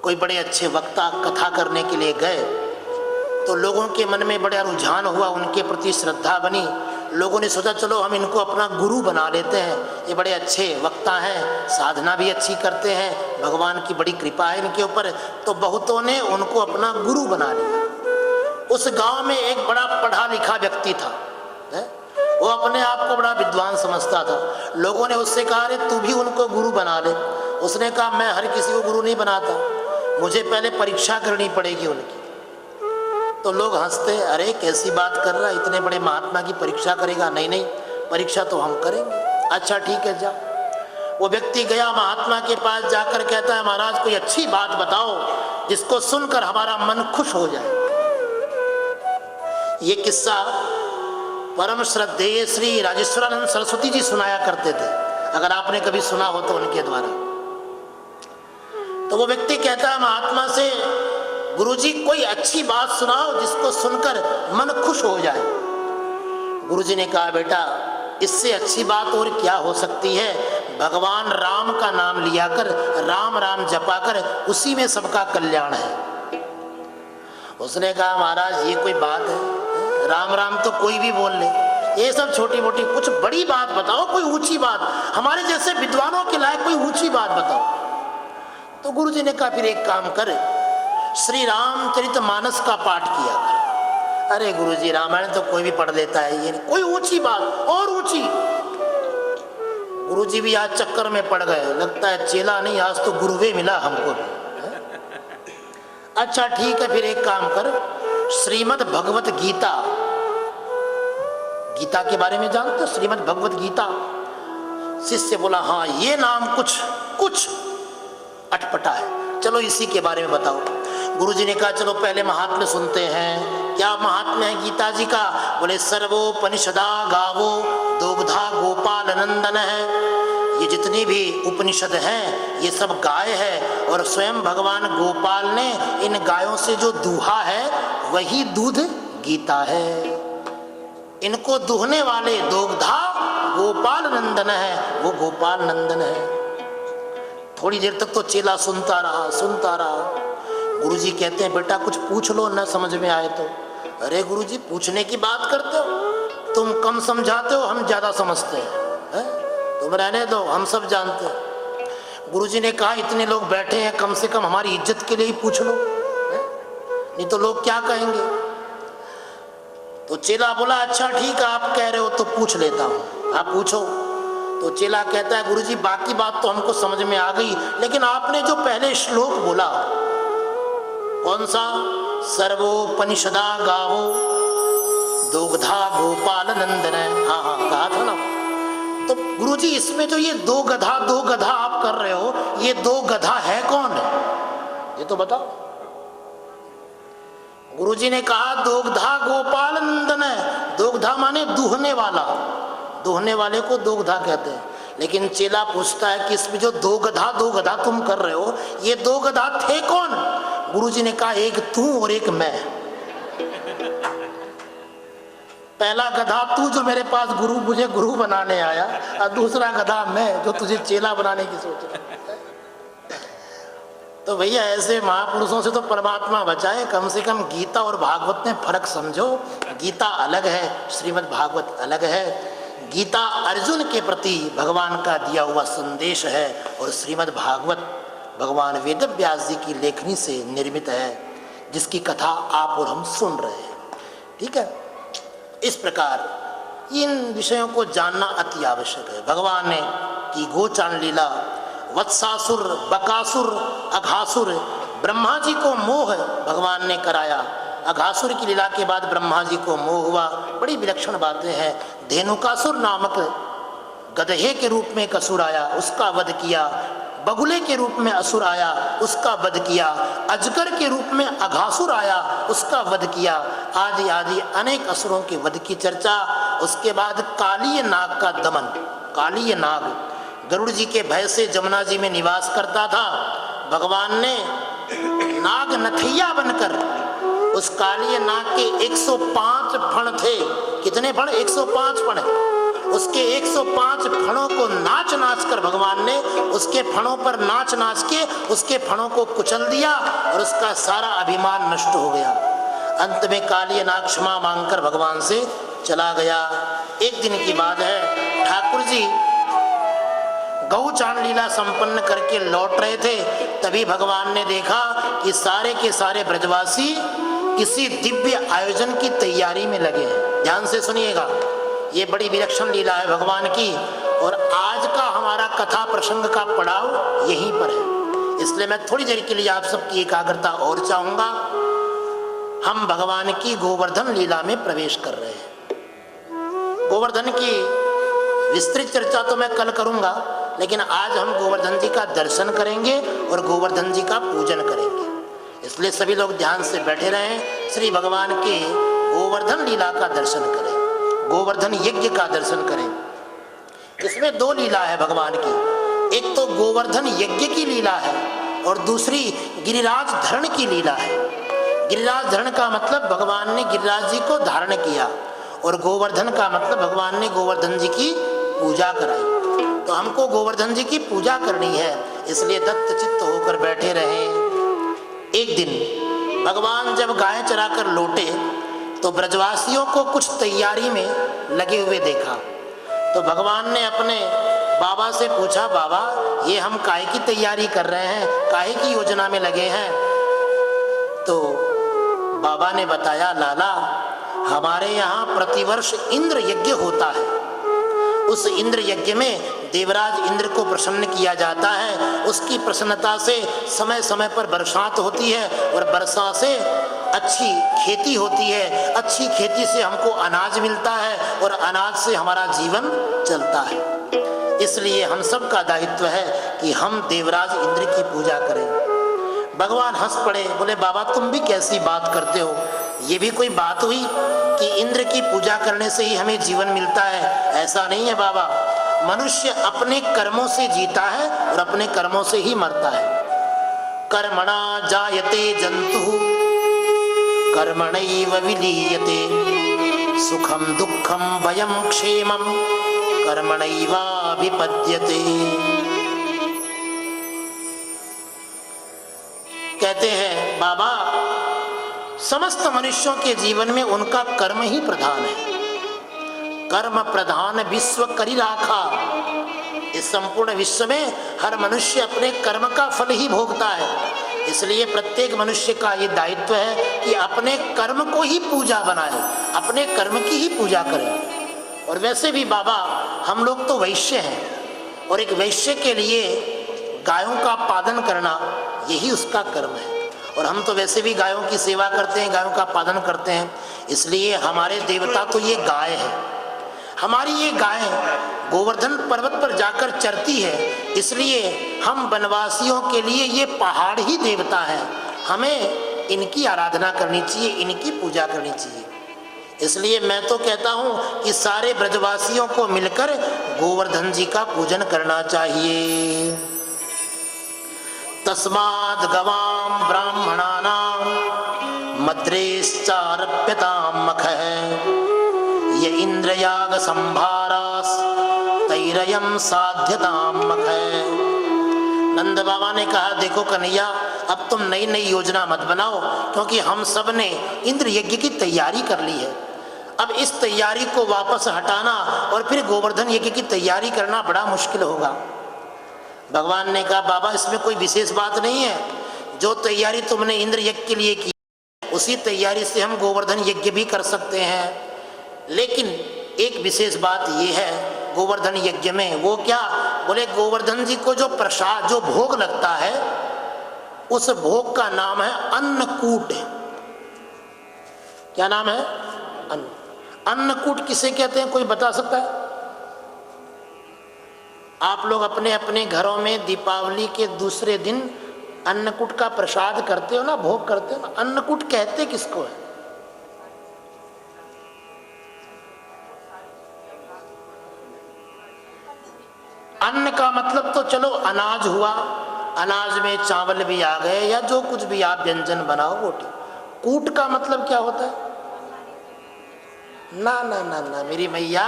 कोई बड़े अच्छे वक्ता कथा करने के लिए गए, तो लोगों के मन में बड़ा रुझान हुआ, उनके प्रति श्रद्धा बनी। लोगों ने सोचा चलो हम इनको अपना गुरु बना लेते हैं, ये बड़े अच्छे वक्ता हैं, साधना भी अच्छी करते हैं, भगवान की बड़ी कृपा है इनके ऊपर। तो बहुतों ने उनको अपना गुरु बना लिया। उस गांव में एक बड़ा पढ़ा लिखा व्यक्ति था, वो अपने आप को बड़ा विद्वान समझता था। लोगों ने उससे कहा अरे तू भी उनको गुरु बना ले। उसने कहा मैं हर किसी को गुरु नहीं बनाता, मुझे पहले परीक्षा करनी पड़ेगी उनकी। तो लोग हंसते, अरे कैसी बात कर रहा है, इतने बड़े महात्मा की परीक्षा करेगा? नहीं नहीं, परीक्षा तो हम करेंगे। अच्छा ठीक है, जा। वो व्यक्ति गया महात्मा के पास, जाकर कहता है महाराज कोई अच्छी बात बताओ जिसको सुनकर हमारा मन खुश हो जाए। ये किस्सा परम श्रद्धेय श्री राजेश्वरानंद सरस्वती जी सुनाया करते थे, अगर आपने कभी सुना हो तो उनके द्वारा। तो वो व्यक्ति कहता है महात्मा से, गुरुजी कोई अच्छी बात सुनाओ जिसको सुनकर मन खुश हो जाए। गुरुजी ने कहा बेटा इससे अच्छी बात और क्या हो सकती है, भगवान राम का नाम लिया कर, राम राम जपा कर, उसी में सबका कल्याण है। उसने कहा महाराज ये कोई बात है, राम राम तो कोई भी बोल ले, ये सब छोटी मोटी, कुछ बड़ी बात बताओ, कोई ऊंची बात, हमारे जैसे विद्वानों के लायक कोई ऊंची बात बताओ। तो गुरुजी ने कहा फिर एक काम कर, श्री रामचरितमानस का पाठ किया कर। अरे गुरुजी रामायण तो कोई भी पढ़ लेता है, ये कोई ऊंची बात और ऊंची। गुरुजी भी आज चक्कर में पड़ गए, लगता है चेला नहीं आज तो गुरुवे मिला हमको भी। अच्छा ठीक है फिर एक काम कर, श्रीमद् भगवत गीता, गीता के बारे में जानते हो? श्रीमद् भगवत गीता। शिष्य बोला हाँ ये नाम कुछ अटपटा है, चलो इसी के बारे में बताओ। गुरुजी ने कहा चलो पहले महात्म्य सुनते हैं। क्या महात्म्य है गीता जी का? बोले सर्वोपनिषदा गावो दोग्धा गोपाल नंदन है। ये जितनी भी उपनिषद हैं ये सब गाय है और स्वयं भगवान गोपाल ने इन गायों से जो दूहा है वही दूध गीता है। इनको दूहने वाले दोग्धा गोपाल नंदन है, वो गोपाल नंदन है। थोड़ी देर तक तो चेला सुनता रहा। गुरुजी कहते हैं बेटा कुछ पूछ लो, ना समझ में आए तो। अरे गुरुजी पूछने की बात करते हो, तुम कम समझाते हो, हम ज्यादा समझते हैं, तुम रहने दो, हम सब जानते हैं। गुरुजी ने कहा इतने लोग बैठे हैं, कम से कम हमारी इज्जत के लिए ही पूछ लो, नहीं तो लोग क्या कहेंगे। तो चेला बोला अच्छा ठीक है आप कह रहे हो तो पूछ लेता हूँ, आप पूछो। तो चेला कहता है गुरुजी बाकी बात तो हमको समझ में आ गई, लेकिन आपने जो पहले श्लोक बोला कौन सा, सर्वोपनिषदा गावो दोग्धा गोपाल नंदन। हाँ कहा था ना। तो गुरुजी इसमें जो ये दो गधा आप कर रहे हो, ये दो गधा है कौन? ये तो बताओ। गुरुजी ने कहा दोग्धा गोपाल नंदन है। दोग्धा माने दूहने वाला, दूहने वाले को दोग्धा कहते हैं। लेकिन चेला पूछता है कि इसमें जो दो गधा तुम कर रहे हो, ये दो गधा थे कौन? गुरुजी ने कहा एक तू और एक मैं। पहला गधा तू जो मेरे पास मुझे गुरु बनाने आया, और दूसरा गधा मैं जो तुझे चेला बनाने की सोच रहा। तो भैया ऐसे महापुरुषों से तो परमात्मा बचाए। कम से कम गीता और भागवत में फर्क समझो। गीता अलग है, श्रीमद् भागवत अलग है। गीता अर्जुन के प्रति भगवान का दिया हुआ संदेश है, और श्रीमद् भागवत भगवान वेद व्यास जी की लेखनी से निर्मित है, जिसकी कथा आप और हम सुन रहे हैं। ठीक है, इस प्रकार इन विषयों को जानना अति आवश्यक है। भगवान ने की गोचारण लीला, वत्सासुर, बकासुर, अघासुर, ब्रह्मा जी को मोह भगवान ने कराया। अघासुर की लीला के बाद ब्रह्मा जी को मोह हुआ। बड़ी विलक्षण बातें हैं। धेनुकासुर नामक गधे के रूप में एक असुर आया, उसका वध किया। बगुले के रूप में असुर आया, उसका वध किया। अजगर के रूप में अघासुर आया, उसका वध किया। आदि आदि अनेक असुरों के वध की चर्चा। उसके बाद कालीय नाग का दमन। कालीय नाग गरुड़ जी के भय से जमुना जी में निवास करता था। भगवान ने नाग नथैया बनकर उस कालीय नाग के 105 फण थे। कितने फण? 105 फण। उसके 105 फणों को नाच नाच कर भगवान ने उसके फणों पर नाच नाच के उसके फणों को कुचल दिया, और उसका सारा अभिमान नष्ट हो गया। अंत में कालीय नाग क्षमा मांगकर भगवान से चला गया। एक दिन की बात है, ठाकुर जी गौचारण लीला संपन्न करके लौट रहे थे। तभी भगवान ने देखा कि सारे के सारे ब्रजवासी किसी दिव्य आयोजन की तैयारी में लगे हैं। ध्यान से सुनिएगा, ये बड़ी विलक्षण लीला है भगवान की, और आज का हमारा कथा प्रसंग का पड़ाव यहीं पर है। इसलिए मैं थोड़ी देर के लिए आप सबकी एकाग्रता और चाहूंगा। हम भगवान की गोवर्धन लीला में प्रवेश कर रहे हैं। गोवर्धन की विस्तृत चर्चा तो मैं कल करूंगा, लेकिन आज हम गोवर्धन जी का दर्शन करेंगे और गोवर्धन जी का पूजन करेंगे। इसलिए सभी लोग ध्यान से बैठे रहें। श्री भगवान के गोवर्धन लीला का दर्शन करें, गोवर्धन यज्ञ का दर्शन करें। इसमें दो लीला है भगवान की। एक तो गोवर्धन यज्ञ की लीला है, और दूसरी गिरिराज धरण की लीला है। गिरिराज धरण का मतलब भगवान ने गिरिराज जी को धारण किया, और गोवर्धन का मतलब भगवान ने गोवर्धन जी की पूजा कराई। तो हमको गोवर्धन जी की पूजा करनी है, इसलिए दत्त चित्त होकर बैठे रहें। एक दिन भगवान जब गाय चराकर लौटे तो ब्रजवासियों को कुछ तैयारी में लगे हुए देखा। तो भगवान ने अपने बाबा से पूछा, बाबा ये हम काहे की तैयारी कर रहे हैं, काहे की योजना में लगे हैं? तो बाबा ने बताया, लाला हमारे यहाँ प्रतिवर्ष इंद्र यज्ञ होता है। उस इंद्र यज्ञ में देवराज इंद्र को प्रसन्न किया जाता है। उसकी प्रसन्नता से समय समय पर बरसात होती है, और वर्षा से अच्छी खेती होती है। अच्छी खेती से हमको अनाज मिलता है, और अनाज से हमारा जीवन चलता है। इसलिए हम सब का दायित्व है कि हम देवराज इंद्र की पूजा करें। भगवान हंस पड़े, बोले बाबा तुम भी कैसी बात करते हो? ये भी कोई बात हुई कि इंद्र की पूजा करने से ही हमें जीवन मिलता है? ऐसा नहीं है बाबा। मनुष्य अपने कर्मों से जीता है और अपने कर्मों से ही मरता है। कर्मणा जायते जंतु कर्मणैव विलीयते, सुखम दुखम भयम क्षेमम कर्मणैवाभिपद्यते। कहते हैं बाबा, समस्त मनुष्यों के जीवन में उनका कर्म ही प्रधान है। कर्म प्रधान विश्व करी राखा। इस संपूर्ण विश्व में हर मनुष्य अपने कर्म का फल ही भोगता है। इसलिए प्रत्येक मनुष्य का ये दायित्व है कि अपने कर्म को ही पूजा बनाए, अपने कर्म की ही पूजा करें। और वैसे भी बाबा हम लोग तो वैश्य हैं, और एक वैश्य के लिए गायों का पालन करना यही उसका कर्म है। और हम तो वैसे भी गायों की सेवा करते हैं, गायों का पालन करते हैं, इसलिए हमारे देवता तो ये गाय है। हमारी ये गाय गोवर्धन पर्वत पर जाकर चरती है, इसलिए हम वनवासियों के लिए ये पहाड़ ही देवता है। हमें इनकी आराधना करनी चाहिए, इनकी पूजा करनी चाहिए। इसलिए मैं तो कहता हूं कि सारे ब्रजवासियों को मिलकर गोवर्धन जी का पूजन करना चाहिए। तस्माद् गवां ब्राह्मणानां मद्रेश्चारप्यतां मखः य इंद्रयाग संभारास तैरयम साध्यतां मखः। नंद बाबा ने कहा, देखो कन्हैया, अब तुम नई नई योजना मत बनाओ, क्योंकि हम सब ने इंद्र यज्ञ की तैयारी कर ली है। अब इस तैयारी को वापस हटाना और फिर गोवर्धन यज्ञ की तैयारी करना बड़ा मुश्किल होगा। भगवान ने कहा, बाबा इसमें कोई विशेष बात नहीं है, जो तैयारी तुमने इंद्र यज्ञ के लिए की उसी तैयारी से हम गोवर्धन यज्ञ भी कर सकते हैं। लेकिन एक विशेष बात यह है गोवर्धन यज्ञ में, वो क्या? बोले गोवर्धन जी को जो प्रसाद, जो भोग लगता है, उस भोग का नाम है अन्नकूट। क्या नाम है? अन्न। अन्नकूट किसे कहते हैं, कोई बता सकता है? आप लोग अपने अपने घरों में दीपावली के दूसरे दिन अन्नकूट का प्रसाद करते हो ना, भोग करते हो ना। अन्नकूट कहते किसको है? अन्न का मतलब तो चलो अनाज हुआ, अनाज में चावल भी आ गए या जो कुछ भी आप व्यंजन बनाओ वो ठीक। कूट का मतलब क्या होता है? ना ना ना ना मेरी मैया,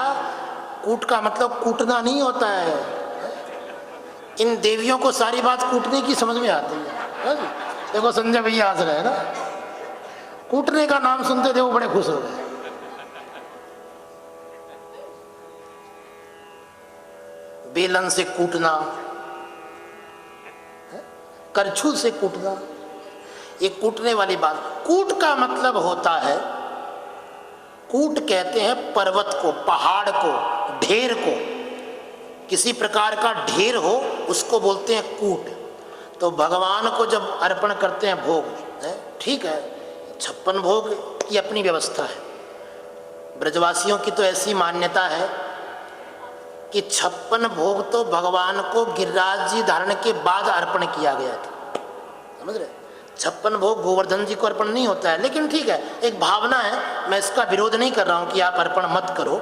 कूट का मतलब कूटना नहीं होता है। इन देवियों को सारी बात कूटने की समझ में आती है। देखो संजय भैया हंस रहे हैं ना, कूटने का नाम सुनते थे वो बड़े खुश हो गए। बेलन से कूटना, करछू से कूटना, ये कूटने वाली बात। कूट का मतलब होता है, कूट कहते हैं पर्वत को, पहाड़ को, ढेर को। किसी प्रकार का ढेर हो उसको बोलते हैं कूट। तो भगवान को जब अर्पण करते हैं भोग, ठीक है, 56 भोग की अपनी व्यवस्था है। ब्रजवासियों की तो ऐसी मान्यता है कि 56 भोग तो भगवान को गिरिराज जी धारण के बाद अर्पण किया गया था। समझ रहे? 56 भोग गोवर्धन जी को अर्पण नहीं होता है, लेकिन ठीक है, एक भावना है, मैं इसका विरोध नहीं कर रहा हूं कि आप अर्पण मत करो।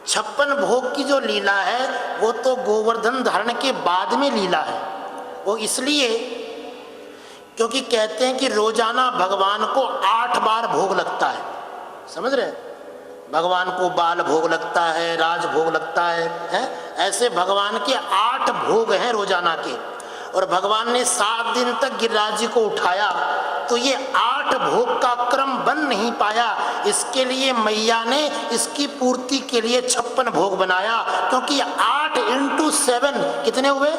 56 भोग की जो लीला है वो तो गोवर्धन धारण के बाद में लीला है। वो इसलिए क्योंकि कहते हैं कि रोजाना भगवान को 8 बार भोग लगता है। समझ रहे? भगवान को बाल भोग लगता है, राज भोग लगता है? ऐसे भगवान के 8 भोग हैं रोजाना के। और भगवान ने 7 दिन तक गिरिराज जी को उठाया, तो ये 8 भोग का क्रम बन नहीं पाया। इसके लिए मैया ने इसकी पूर्ति के लिए 56 भोग बनाया, क्योंकि 8 × 7 कितने हुए?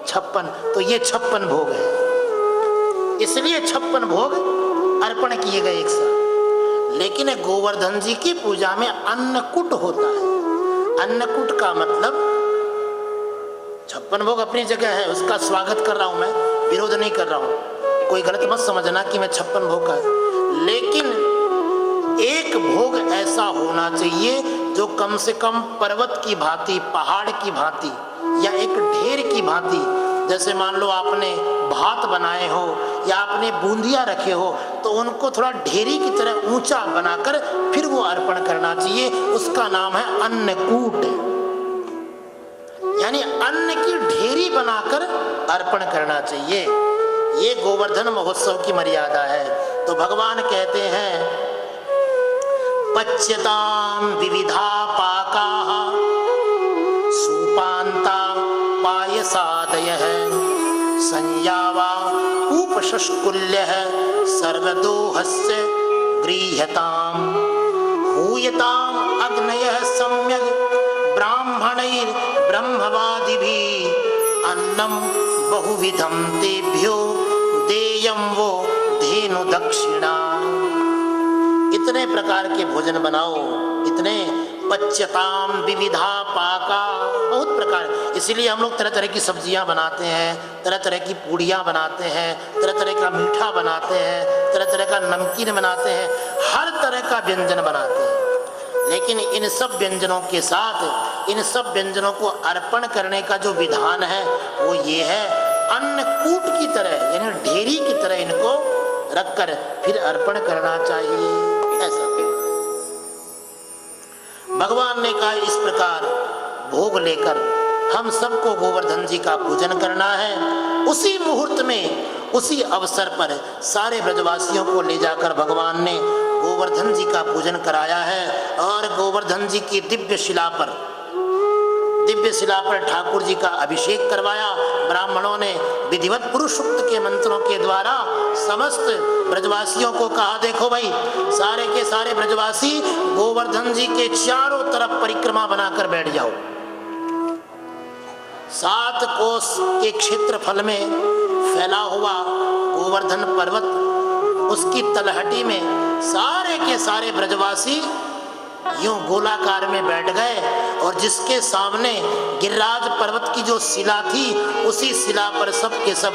56। तो ये 56 भोग है, इसलिए 56 भोग अर्पण किए गए एक साथ। लेकिन गोवर्धन जी की पूजा में अन्नकूट होता है। अन्नकूट का मतलब 56 भोग अपनी जगह है, उसका स्वागत कर रहा हूं मैं, विरोध नहीं कर रहा हूं। कोई गलत मत समझना कि मैं 56 भोग का, लेकिन एक भोग ऐसा होना चाहिए जो कम से कम पर्वत की भांति, पहाड़ की भांति या एक ढेर की भांति। जैसे मान लो आपने भात बनाए हो या आपने बूंदिया रखे हो, तो उनको थोड़ा ढेरी की तरह ऊंचा बनाकर फिर वो अर्पण करना चाहिए। उसका नाम है अन्नकूट, यानी अन्न की ढेरी बनाकर अर्पण करना चाहिए। ये गोवर्धन महोत्सव की मर्यादा है। तो भगवान कहते हैं, पच्यताम विविधा पाकाः सूपान्ता पायसादयः संयावा उपशुष्कुल्यः सर्वदोहस्य गृह्यताम् हूयताम् अग्नयः सम्यग् ब्राह्मणैर् ब्रह्मवादिभिः अन्नं बहुविधं तेभ्यो देयं वो धेनु दक्षिणा। इतने प्रकार के भोजन बनाओ, इतने पच्यताम विविधा पाका, बहुत प्रकार। इसीलिए हम लोग तरह तरह की सब्जियां बनाते हैं, तरह तरह की पूड़ियां बनाते हैं, तरह तरह का मीठा बनाते हैं, तरह तरह का नमकीन बनाते हैं, हर तरह का व्यंजन बनाते हैं। लेकिन इन सब व्यंजनों के साथ इन सब व्यंजनों को अर्पण करने का जो विधान है वो ये है, अन्नकूट की तरह यानी ढेरी की तरह इनको रखकर फिर अर्पण करना चाहिए। ऐसा भगवान ने कहा, इस प्रकार भोग लेकर हम सबको गोवर्धन जी का पूजन करना है। उसी मुहूर्त में, उसी अवसर पर सारे ब्रजवासियों को ले जाकर भगवान ने गोवर्धन जी का पूजन कराया है और गोवर्धन जी की दिव्य शिला पर ठाकुर जी का अभिषेक करवाया। ब्राह्मणों ने विधिवत पुरुष सूक्त के मंत्रों के द्वारा समस्त ब्रजवासियों को कहा, देखो भाई, सारे के सारे ब्रजवासी गोवर्धन जी के चारों तरफ परिक्रमा बनाकर बैठ जाओ। 7 कोस के क्षेत्रफल में फैला हुआ गोवर्धन पर्वत, उसकी तलहटी में सारे के सारे ब्रजवासी यूं गोलाकार में बैठ गए और जिसके सामने गिरिराज पर्वत की जो शिला थी, उसी शिला पर सब के सब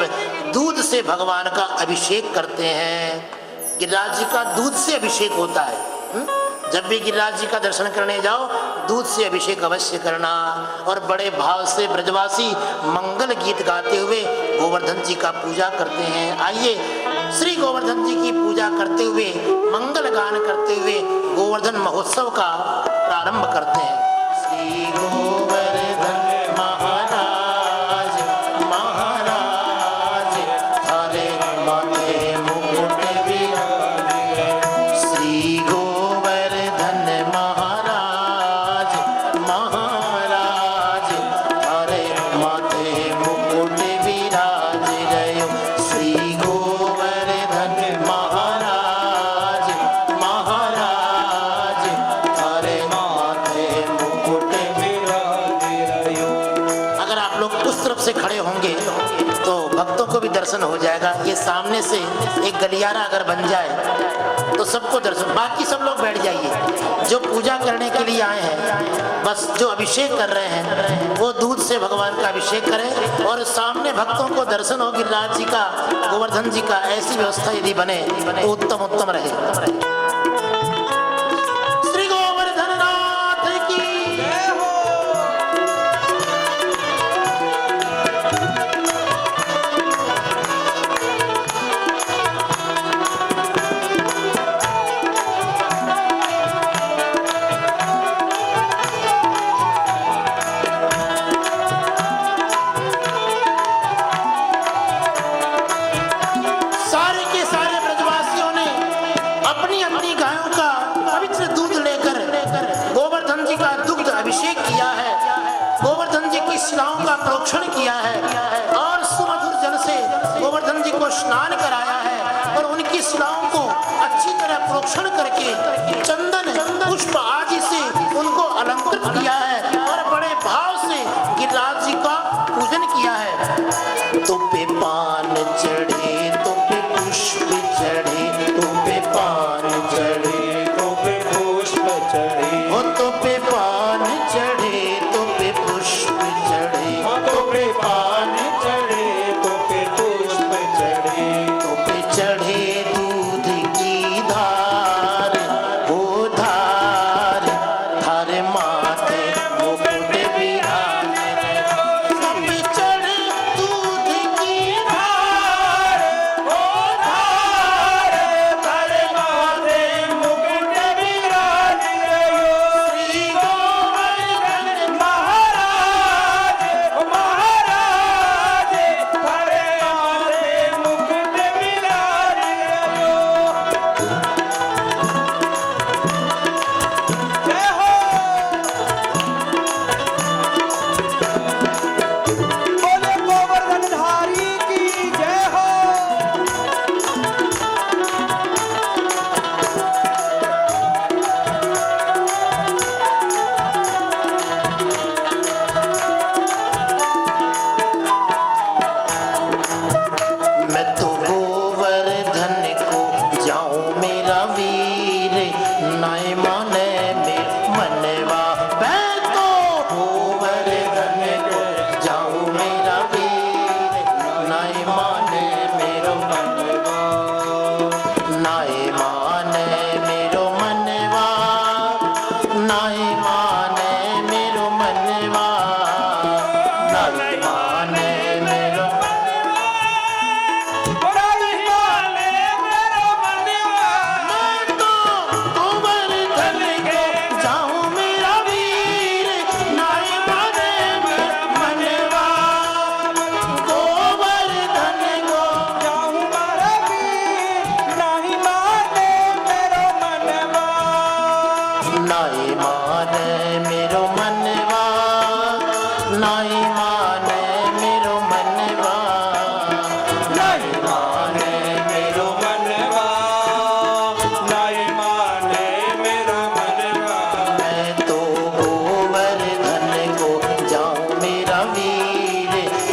दूध से भगवान का अभिषेक करते हैं। गिरिराज जी का दूध से अभिषेक होता है। जब भी गिरिराज जी का दर्शन करने जाओ, दूध से अभिषेक अवश्य करना। और बड़े भाव से ब्रजवासी मंगल गीत गाते हुए गोवर्धन जी का पूजा करते हैं। आइए श्री गोवर्धन जी की पूजा करते हुए, मंगल गान करते हुए गोवर्धन महोत्सव का प्रारंभ करते हैं। श्री गोवर्धन महाराज महाराज हरे माथे मुकुट विराजे। श्री गोवर्धन महाराज महाराज हरे माथे मुकुट विराजे रयो। श्री गोवर्धन महाराज महाराज हरे माथे मुकुट विराजे रयो। अगर आप लोग उस तरफ से खड़े होंगे तो भक्तों को भी दर्शन हो जाएगा। ये सामने से एक गलियारा अगर बन जाए तो सबको दर्शन। बाकी सब लोग बैठ जाइए, जो पूजा करने के लिए आए हैं, बस जो अभिषेक कर रहे हैं वो दूध से भगवान का अभिषेक करें और सामने भक्तों को दर्शन हो गिरिराज जी का, गोवर्धन जी का। ऐसी व्यवस्था यदि बने तो उत्तम उत्तम रहे। श्री गोवर्धन नाथ की जय हो। सारे के सारे ब्रजवासियों ने अपनी अपनी गायों का पवित्र दूध लेकर गोवर्धन जी का दुग्ध अभिषेक किया है, गोवर्धन जी की शिलाओं का प्रोक्षण किया है और सुमधुर जल से गोवर्धन जी को स्नान कराया है और उनकी शिलाओं को अच्छी तरह प्रोक्षण करके चंदन पुष्प आदि से उनको अलंकृत किया है और बड़े भाव से गिरिराज जी का पूजन किया है। तुम पे पान चढ़े, तुम पे पुष्प चढ़े, तुम पे पान चढ़े, तुम पे पुष्प चढ़े, हो तुम पे पान चढ़े, तुम पे पुष्प चढ़े, हो तुम पे पान चढ़े, तुम पे पुष्प चढ़े, तुम पे चढ़े दूध की धार, ओ धार थारे माथे मुकुट विराजे। तुम पे चढ़े दूध की धार, नाई माने मेरो मनवा, नाई माने मेरो मैं तो गोवर्धन को जाऊं मेरा वीर, नाई माने मेरो मनवा, गोवर्धन को नाई माने मेरो मनवा, नाई माने मेरो मनवा, नाई माने मेरो मैं तो गोवर्धन को जाऊं मेरा वीर,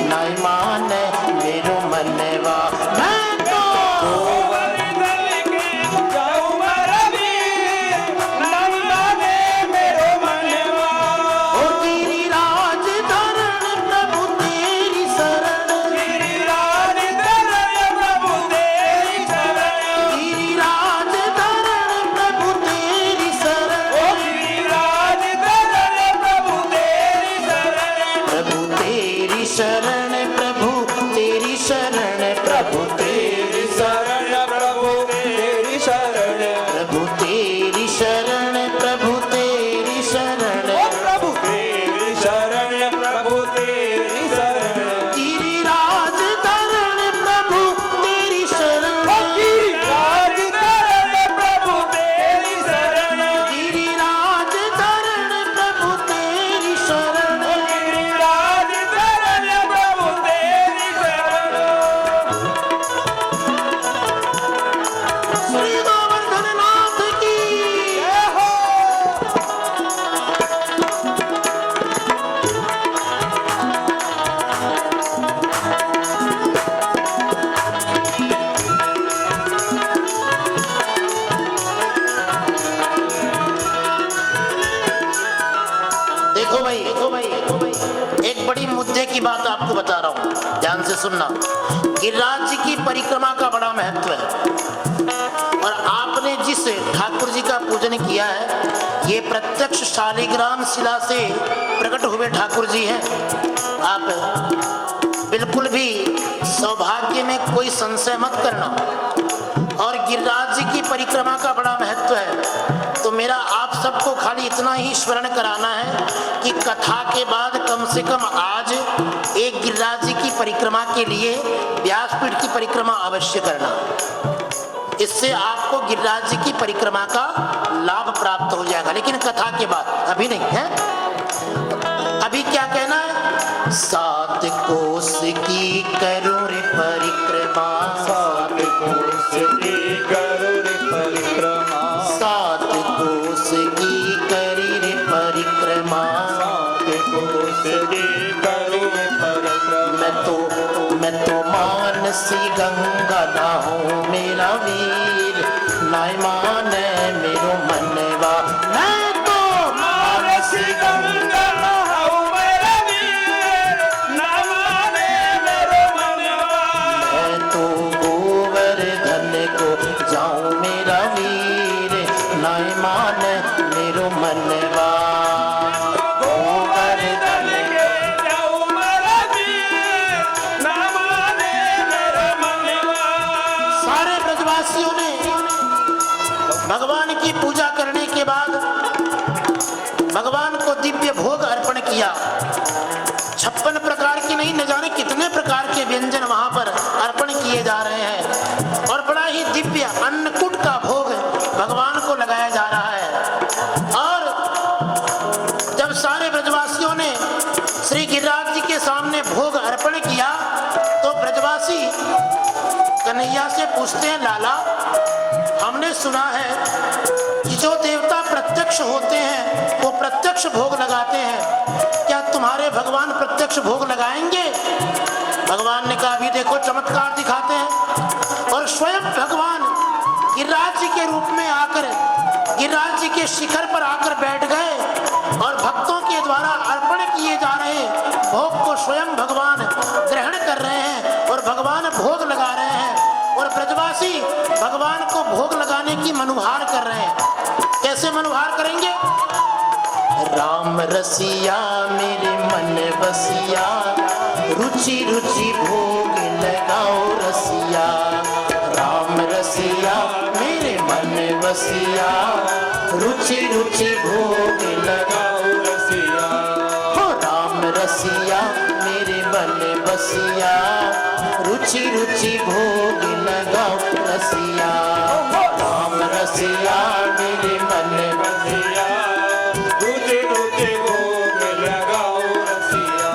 नाई माने मेरो मनवा, मैं तो ओ तेरी राज धरण प्रभु तेरी शरण, तेरी राज धरण प्रभु तेरी शरण, प्रभु तेरी शरण, प्रभु तेरी शरण, प्रभु तेरी प्रभु तेरी शरण, प्रभु तेरी शरण, तेरी राज धरण प्रभु तेरी शरण, तेरी राज धरण प्रभु तेरी शरण, श्री गोवर्धन नाथ की देखो भाई, एक बड़ी मुद्दे की बात आपको बता रहा हूं, ध्यान से सुनना। गिरिराज जी की परिक्रमा का बड़ा महत्व है, और आपने जिस ठाकुर जी का पूजन किया है, ये प्रत्यक्ष शालिग्राम शिला से प्रकट हुए ठाकुर जी हैं। आप बिल्कुल भी सौभाग्य में कोई संशय मत करना। और गिरिराज जी की परिक्रमा का बड़ा महत्व है, तो मेरा आप सबको खाली इतना ही स्मरण कराना है कि कथा के बाद कम से कम आज एक गिरिराज जी की परिक्रमा के लिए व्यासपीठ की परिक्रमा अवश्य करना। इससे आपको गिरिराज जी की परिक्रमा का लाभ प्राप्त हो जाएगा, लेकिन कथा के बाद, अभी नहीं है। अभी क्या कहना है? 7 कोस की करो रे परिक्रमा, 7 कोस की करी रे परिक्रमा, मैं तो मानसी गंगा नहाऊं मेरा वीर, नाई माने मेरो मनवा, मैं तो मानसी गंगा नहाऊं मेरा वीर, नाई माने मेरो मनवा, मैं तो गोवर्धन को जाऊं मेरा वीर, नाई माने मेरो मनवा, गोवर्धन सारे ब्रजवासियों ने भगवान की पूजा करने के बाद भगवान को दिव्य भोग अर्पण किया। 56 प्रकार की नहीं, न जाने कितने प्रकार के व्यंजन वहां पर अर्पण किए जा रहे हैं, और बड़ा ही दिव्य अन्नकूट का भोग भगवान को लगाया जा रहा है। और जब सारे ब्रजवासियों ने श्री गिरिराज जी के सामने भोग अर्पण किया, तो ब्रजवासी कन्हैया से पूछते हैं, लाला हमने सुना है कि जो देवता प्रत्यक्ष होते हैं वो प्रत्यक्ष भोग लगाते हैं, क्या तुम्हारे भगवान प्रत्यक्ष भोग लगाएंगे? भगवान ने कहा, अभी देखो चमत्कार दिखाते हैं। और स्वयं भगवान गिरिराज जी के रूप में आकर गिरिराज जी के शिखर पर आकर बैठ गए, और भक्तों के द्वारा अर्पण किए जा रहे भोग को स्वयं भगवान ग्रहण कर रहे हैं, और भगवान भोग लगा रहे हैं, और ब्रजवासी भगवान को भोग लगाने की मनुहार कर रहे हैं। कैसे मनुहार करेंगे? राम रसिया मेरे मन बसिया, रुचि रुचि भोग लगाओ रसिया। राम रसिया मेरे मन बसिया, रुचि रुचि भोग लगाओ रसिया। हो राम रसिया मेरे मन बसिया, रुचि रुचि भोग लगाओ रसिया। राम रसिया मेरे मन बसिया, रुचि रुचि भोग लगाओ रसिया।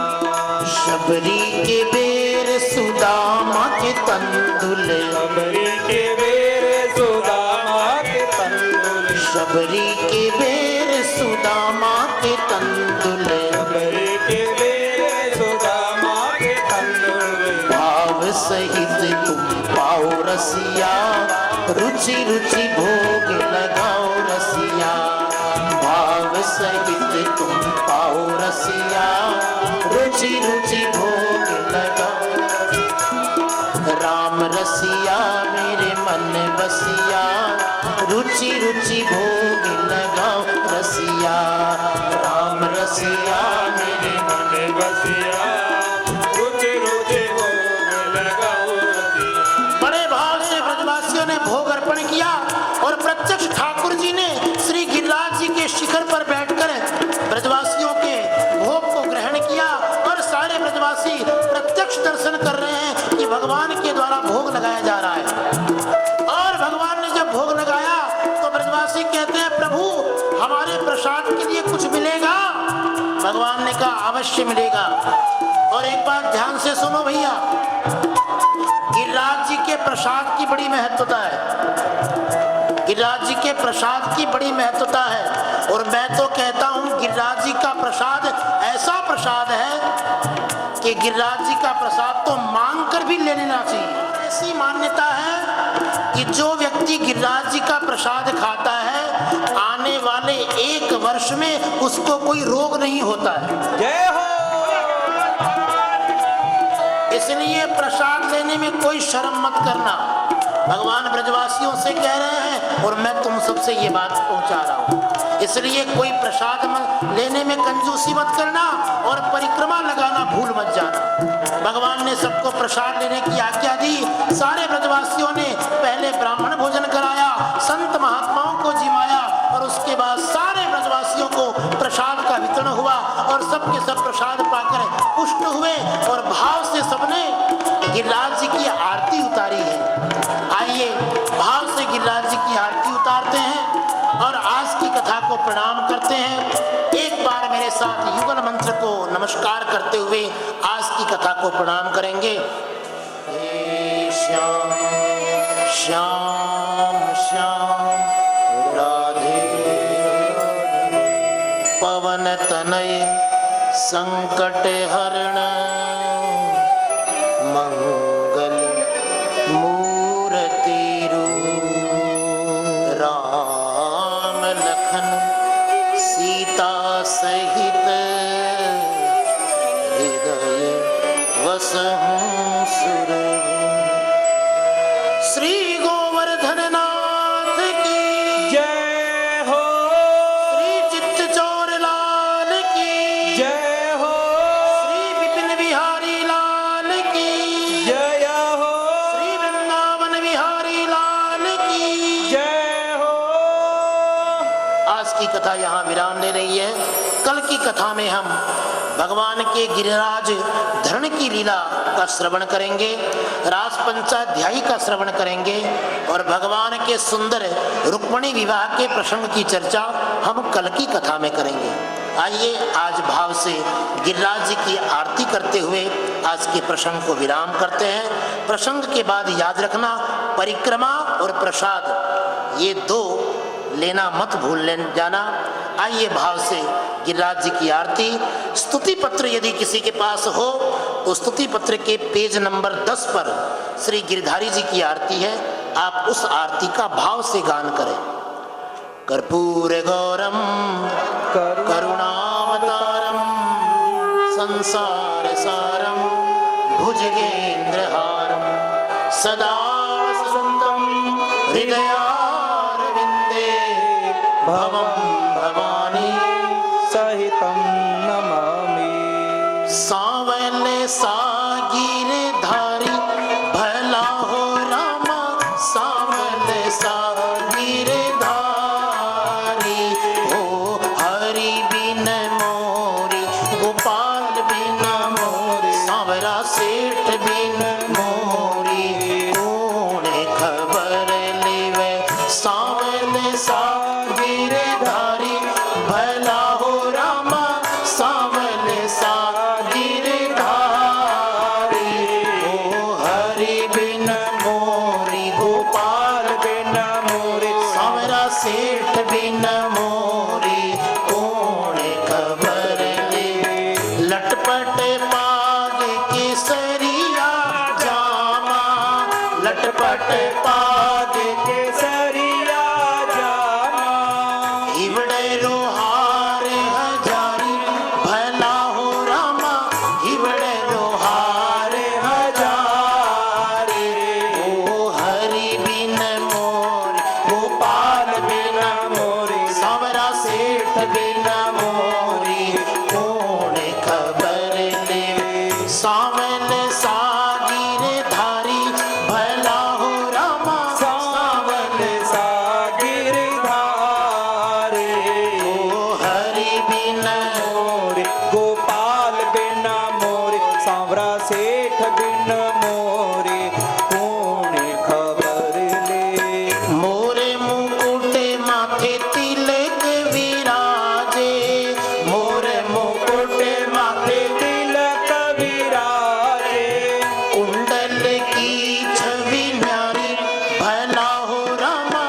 शबरी के बेर सुदामा के तंदुल, शबरी के बेर सुदामा के तंदुल, शबरी के बेर सुदामा के तंदुल, शबरी के बेर सुदामा के तंदुल। भाव सहित तुम पाओ रसिया, रुचि रुचि भोग लगाओ रसिया। भाव सहित तुम पाओ रसिया, रुचि रुचि भोग लगाओ। राम रसिया मेरे मन बसिया, रुचि रुचि भोग लगाओ रसिया। राम रसिया मेरे मन बसिया, रुचि रुचि भोग लगाओ रसिया। बड़े भाव से ब्रजवासियों ने भोग अर्पण किया और प्रत्यक्ष ठाकुर जी ने श्री गिरिराज जी के शिखर पर बैठकर ब्रजवासियों के भोग को ग्रहण किया। और सारे ब्रजवासी प्रत्यक्ष दर्शन कर रहे हैं कि भगवान के द्वारा भोग लगाया जा रहा है। और भगवान ने जब भोग लगाया तो ब्रजवासी कहते हैं, प्रभु हमारे प्रसाद के लिए कुछ मिलेगा? भगवान ने कहा अवश्य मिलेगा। और एक बात ध्यान से सुनो भैया, गिरिराज जी के प्रसाद की बड़ी महत्वता है। गिरिराज जी के प्रसाद की बड़ी महत्वता है। और मैं तो कहता हूं गिरिराज जी का प्रसाद ऐसा प्रसाद है कि गिरिराज जी का प्रसाद तो मांग कर भी ले लेना चाहिए। ऐसी मान्यता है कि जो व्यक्ति गिरिराज जी का प्रसाद खाता है, आने वाले 1 वर्ष में उसको कोई रोग नहीं होता है। जय हो। इसलिए प्रसाद लेने में कोई शर्म मत करना। भगवान ब्रजवासियों से कह रहे हैं और मैं तुम सबसे ये बात पहुंचा रहा हूं। इसलिए कोई प्रसाद लेने में कंजूसी मत करना और परिक्रमा लगाना भूल मत जाना। भगवान ने सबको प्रसाद लेने की आज्ञा दी। सारे ब्रजवासियों ने पहले ब्राह्मण भोजन कराया, संत महात्माओं को जिमाया और उसके बाद सारे ब्रजवासियों को प्रसाद का वितरण हुआ और सबके सब प्रसाद पाकर पुष्ट हुए। और भाव से सबने गिरिराज जी की आरती उतारी है। आइए भाव से गिरिराज जी की आरती उतारते हैं और आज की कथा को प्रणाम करते हैं। एक बार मेरे साथ युगल मंत्र को नमस्कार करते हुए आज की कथा को प्रणाम करेंगे। हे श्याम श्याम श्याम राधे पवन तनय संकट हरण मंगल मूर्ति रूप राम लखन सीता सहित हृदय वसहु सुर। श्री गोवर्धन नाथ की जय हो। श्री चित्तचौर लाल की जय हो। श्री विपिन बिहारी लाल की जय हो। श्री वृंदावन बिहारी लाल की जय हो। आज की कथा यहाँ विराम ले रही है। कल की कथा में हम भगवान के गिरिराज धरण की लीला का श्रवण करेंगे, रास पंचाध्यायी का श्रवण करेंगे और भगवान के सुंदर रुक्मिणी विवाह के प्रसंग की चर्चा हम कल की कथा में करेंगे। आइए आज भाव से गिरिराज जी की आरती करते हुए आज के प्रसंग को विराम करते हैं। प्रसंग के बाद याद रखना, परिक्रमा और प्रसाद ये 2 लेना मत भूल जाना। आइए भाव से गिरिराज जी की आरती। स्तुति पत्र यदि किसी के पास हो तो स्तुति पत्र के पेज नंबर 10 पर श्री गिरधारी जी की आरती है। आप उस आरती का भाव से गान करें। कर्पूर गौरम करुणावतारम संसार सारम भुजगेन्द्रहारम सदा वसंतम हृदयारविंदे भवम भवानी सहित भला हो रामा सांवल सा गिरधारी। ओ हरि बिन मोरी गोपाल बिन मोरी सांवरा सेठ बिन मोरी कौन खबर ले। लटपट पाग केसरिया जामा लटपट पाग केसरिया जामा हिवड़े लोहार हजारी भला हो रामा हिवड़े लोहार हजारी। ओ हरि बिन मोर गोपाल बिन मोरी सांवरा सेठ बिन मोरी कौन खबर ले। सांवल सा गिरधारी भला हो रामा सांवल सा गिरधारी। ओ हरि बिन मोरे गोपाल बिन मोरे सांवरा सेठ बिन मोरे कौन खबर ले। मोरे मुकुट माथे तिलक विराजे मोरे मुकुट माथे तिलक विराजे कुंडल की छवि न्यारी भला हो रामा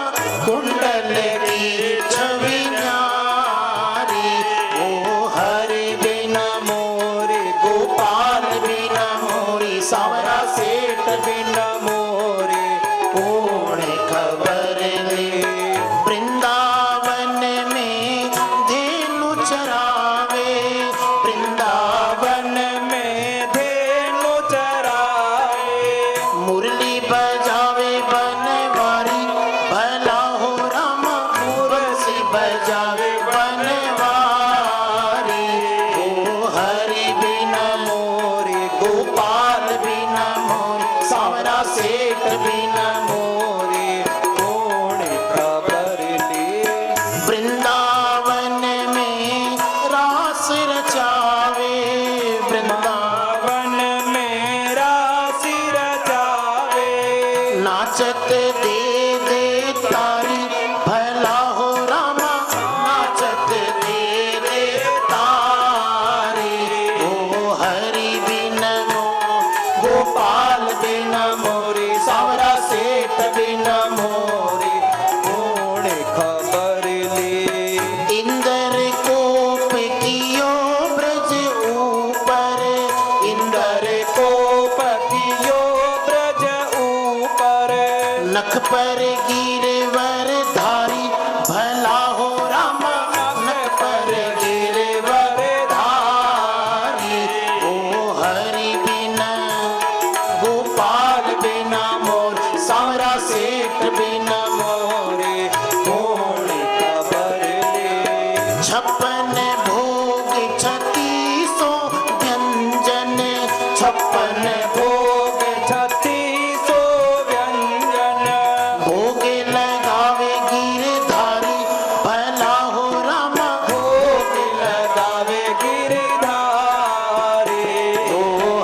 कुंडल की छवि न्यारी। ओ हरि बिन मोरे गोपाल बिन मोरी सांवरा सेठ बिन मोरे कौन खबर ले। वृंदावन में धेनु चरावे वृंदावन वन में धेनु चराए मुरली बजावे बनवारी भला हो रामा मुरली बजावे बनवारी। ओ हरि बिन मोरे गोपाल बिन मोरी सांवरा सेठ बिन मोरे कौन खबर ले। वृंदावन में रास रचावे वृंदावन वन मेरा सिर जावे नाचत दे दे तारी भला हो रामा नाचत दे दे तारी। ओ हरि बिन गोपाल बिन मोरी सांवरा सेठ बिन मोरी कौन खबर ले। इंद्र कोप कियो ब्रज ऊपर इंद्र को पतियो ब्रज ऊपर नख पर गिरवर धारी भला हो रामा नख पर गिरवर धारी। ओ हरि बिन गोपाल बिन मोर सांवरा सेठ बिन मोरे कौन खबर ले। छप्पन भोग छत्तीसो व्यंजन छप्पन भोग छत्तीसो व्यंजन भोग लगावे गिरधारी भला हो रामा भोग लगावे गिरधारी। ओ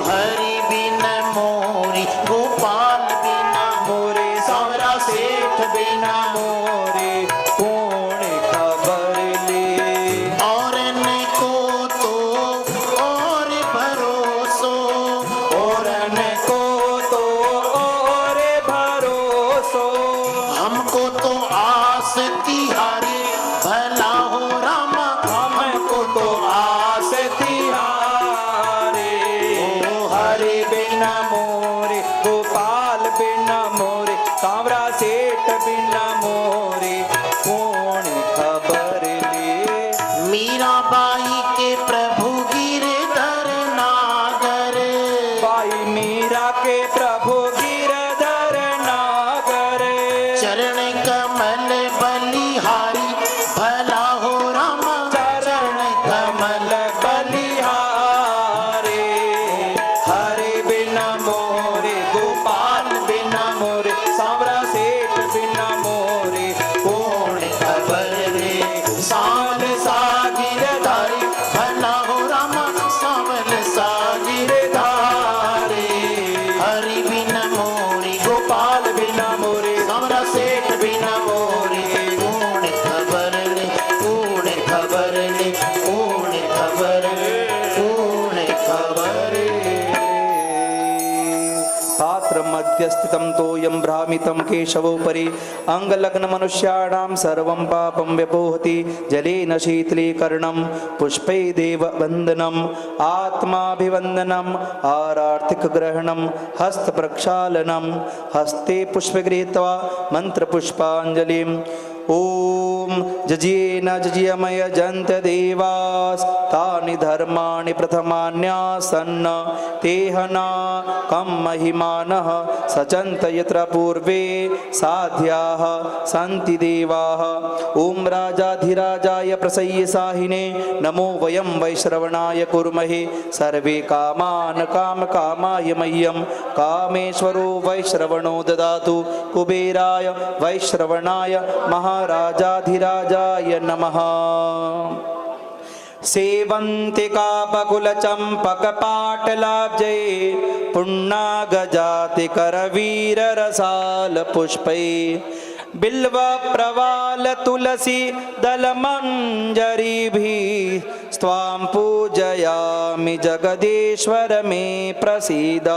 हरि बिन मोरी गोपाल बिन मोरे सांवरा सेठ बिन मोरे कौन खबर ले। और न को तो और भरोसो और न को तो और भरोसो हमको तो आस तिहारी भला हो रामा हमको तो आस तिहारे। ओ हरि बिन मोरे गोपाल बिन मोरे सांवरा सेठ बिन मोरे कौन खबर ले। मीराबाई के प्रभु गिरधर नागर बाई मीरा के प्रभु गिरधर नागर चरण कमल बलिहारी भला हो रामा चरण कमल बलिहारे। हरे बिन मोरे गोपाल बिन मोरे सांवरा सेठ बिन मोरे कौन खबर ले। सांवल सा गिरधारी भला हो खबर ने कौन खबर कौन खबर। पात्र मध्य स्थितं तोयं भ्रामितं केशवोपरि अंगलग्न मनुष्याणां सर्वं पापं व्यपोहति जलेन शीतलीकरणं पुष्पै देव वंदनम् आत्माभिवंदनम् आरार्थिक ग्रहणं हस्त प्रक्षालनं हस्ते पुष्प गृहीत्वा मंत्र पुष्पांजलिम् ओम जजेन जजयमय जन्त देवास तानि धर्माणि प्रथमान्यासन्न तेहना कम महिमानः सचन्त यत्र पूर्वे साध्याः सन्ति देवाः। ओम राजाधिराजाय प्रसय्य साहिने नमो वयं वैश्रवणाय कुर्महे सर्वे कामान् कामकामाय मह्यं कामेश्वरो वैश्रवणो ददातु कुबेराय वैश्रवणाय महाराजाधिराजाय नमः। सेवन्तिकापकुलचम्पकपाटलाब्जै पुण्णागजातिकरवीररसाल पुष्पै बिल्व प्रवाल तुलसी दलमञ्जरीभिः स्वां पूजयामि जगदीश्वर मे प्रसीद।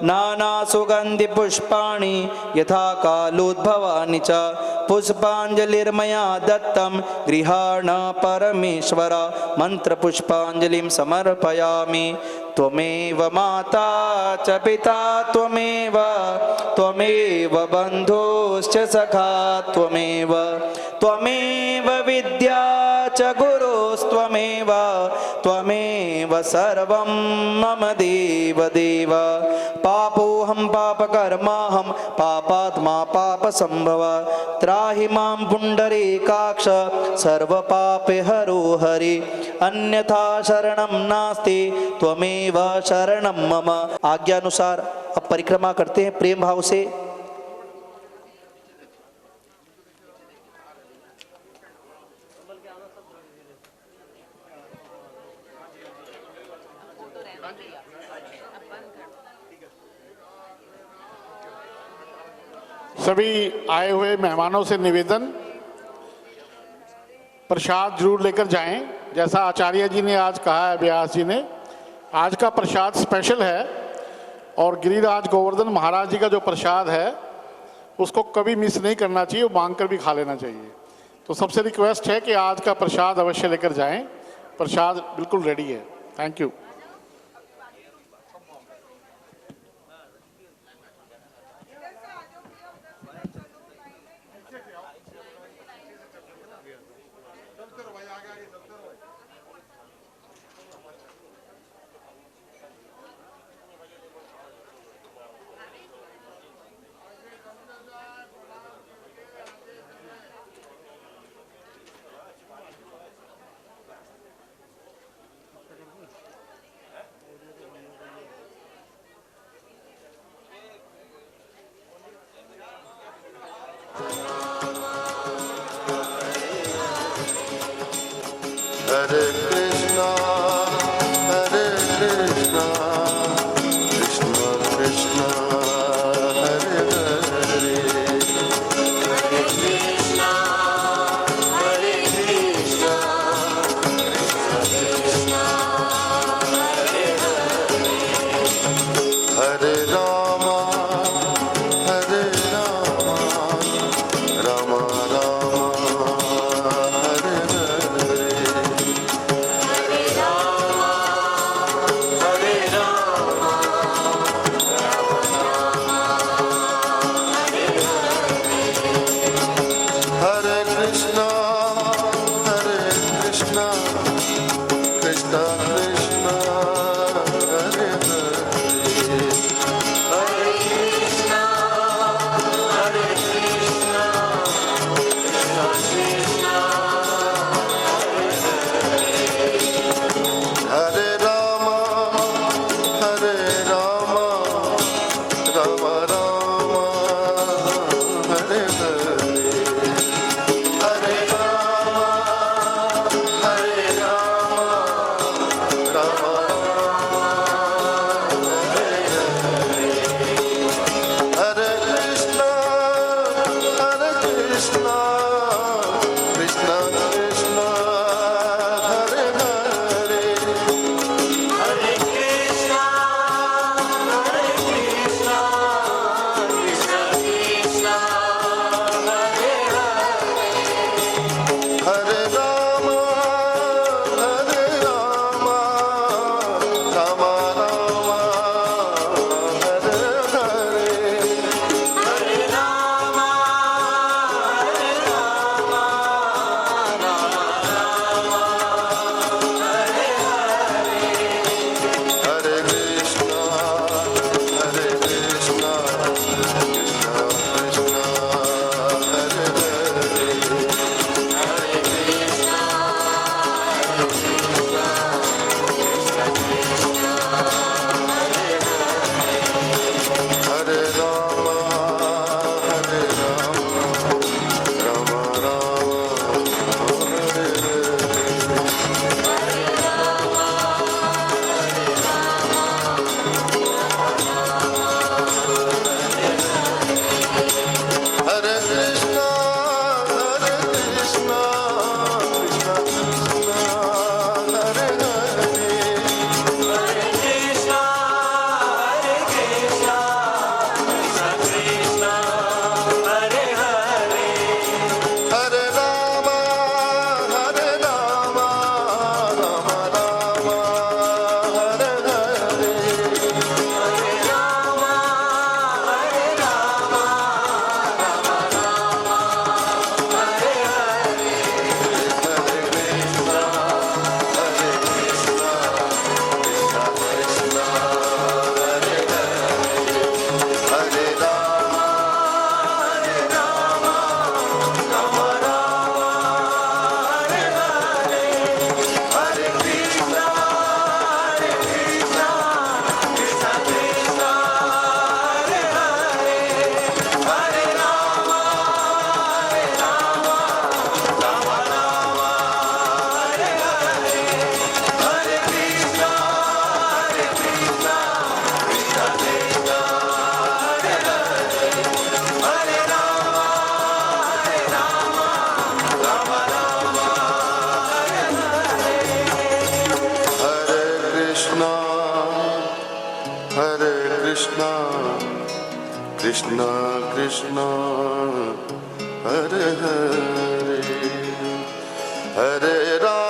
नाना सुगंधि पुष्पाणि यथा कालोद्भवानि च पुष्पांजलिर्मया दत्तं गृहाण परमेश्वर मंत्र पुष्पांजलिं समर्पयामि। त्वमेव माता च पिता त्वमेव त्वमेव बन्धुश्च सखा त्वमेव त्वमेव विद्या च गुरुस्त्वमेव त्वमेव सर्वं मम देव देव। पापोऽहं पापकर्माहं पापात्मा पापसंभव त्राहि मां पुण्डरीकाक्ष सर्वपापहरो हरि अन्यथा शरणं नास्ति त्वमेव शरणं मम। आज्ञानुसार अब परिक्रमा करते हैं प्रेम भाव से। सभी आए हुए मेहमानों से निवेदन, प्रसाद जरूर लेकर जाएं। जैसा आचार्य जी ने आज कहा है, व्यास जी ने, आज का प्रसाद स्पेशल है और गिरिराज गोवर्धन महाराज जी का जो प्रसाद है उसको कभी मिस नहीं करना चाहिए, वो मांग कर भी खा लेना चाहिए। तो सबसे रिक्वेस्ट है कि आज का प्रसाद अवश्य लेकर जाएं। प्रसाद बिल्कुल रेडी है। Thank you. Hare Krishna, Krishna Krishna, Hare Hare, Hare Krishna, Krishna Krishna, Hare Hare, Hare Rama, Rama Rama, Hare Hare, Krishna Krishna Hare Hare Hare Ram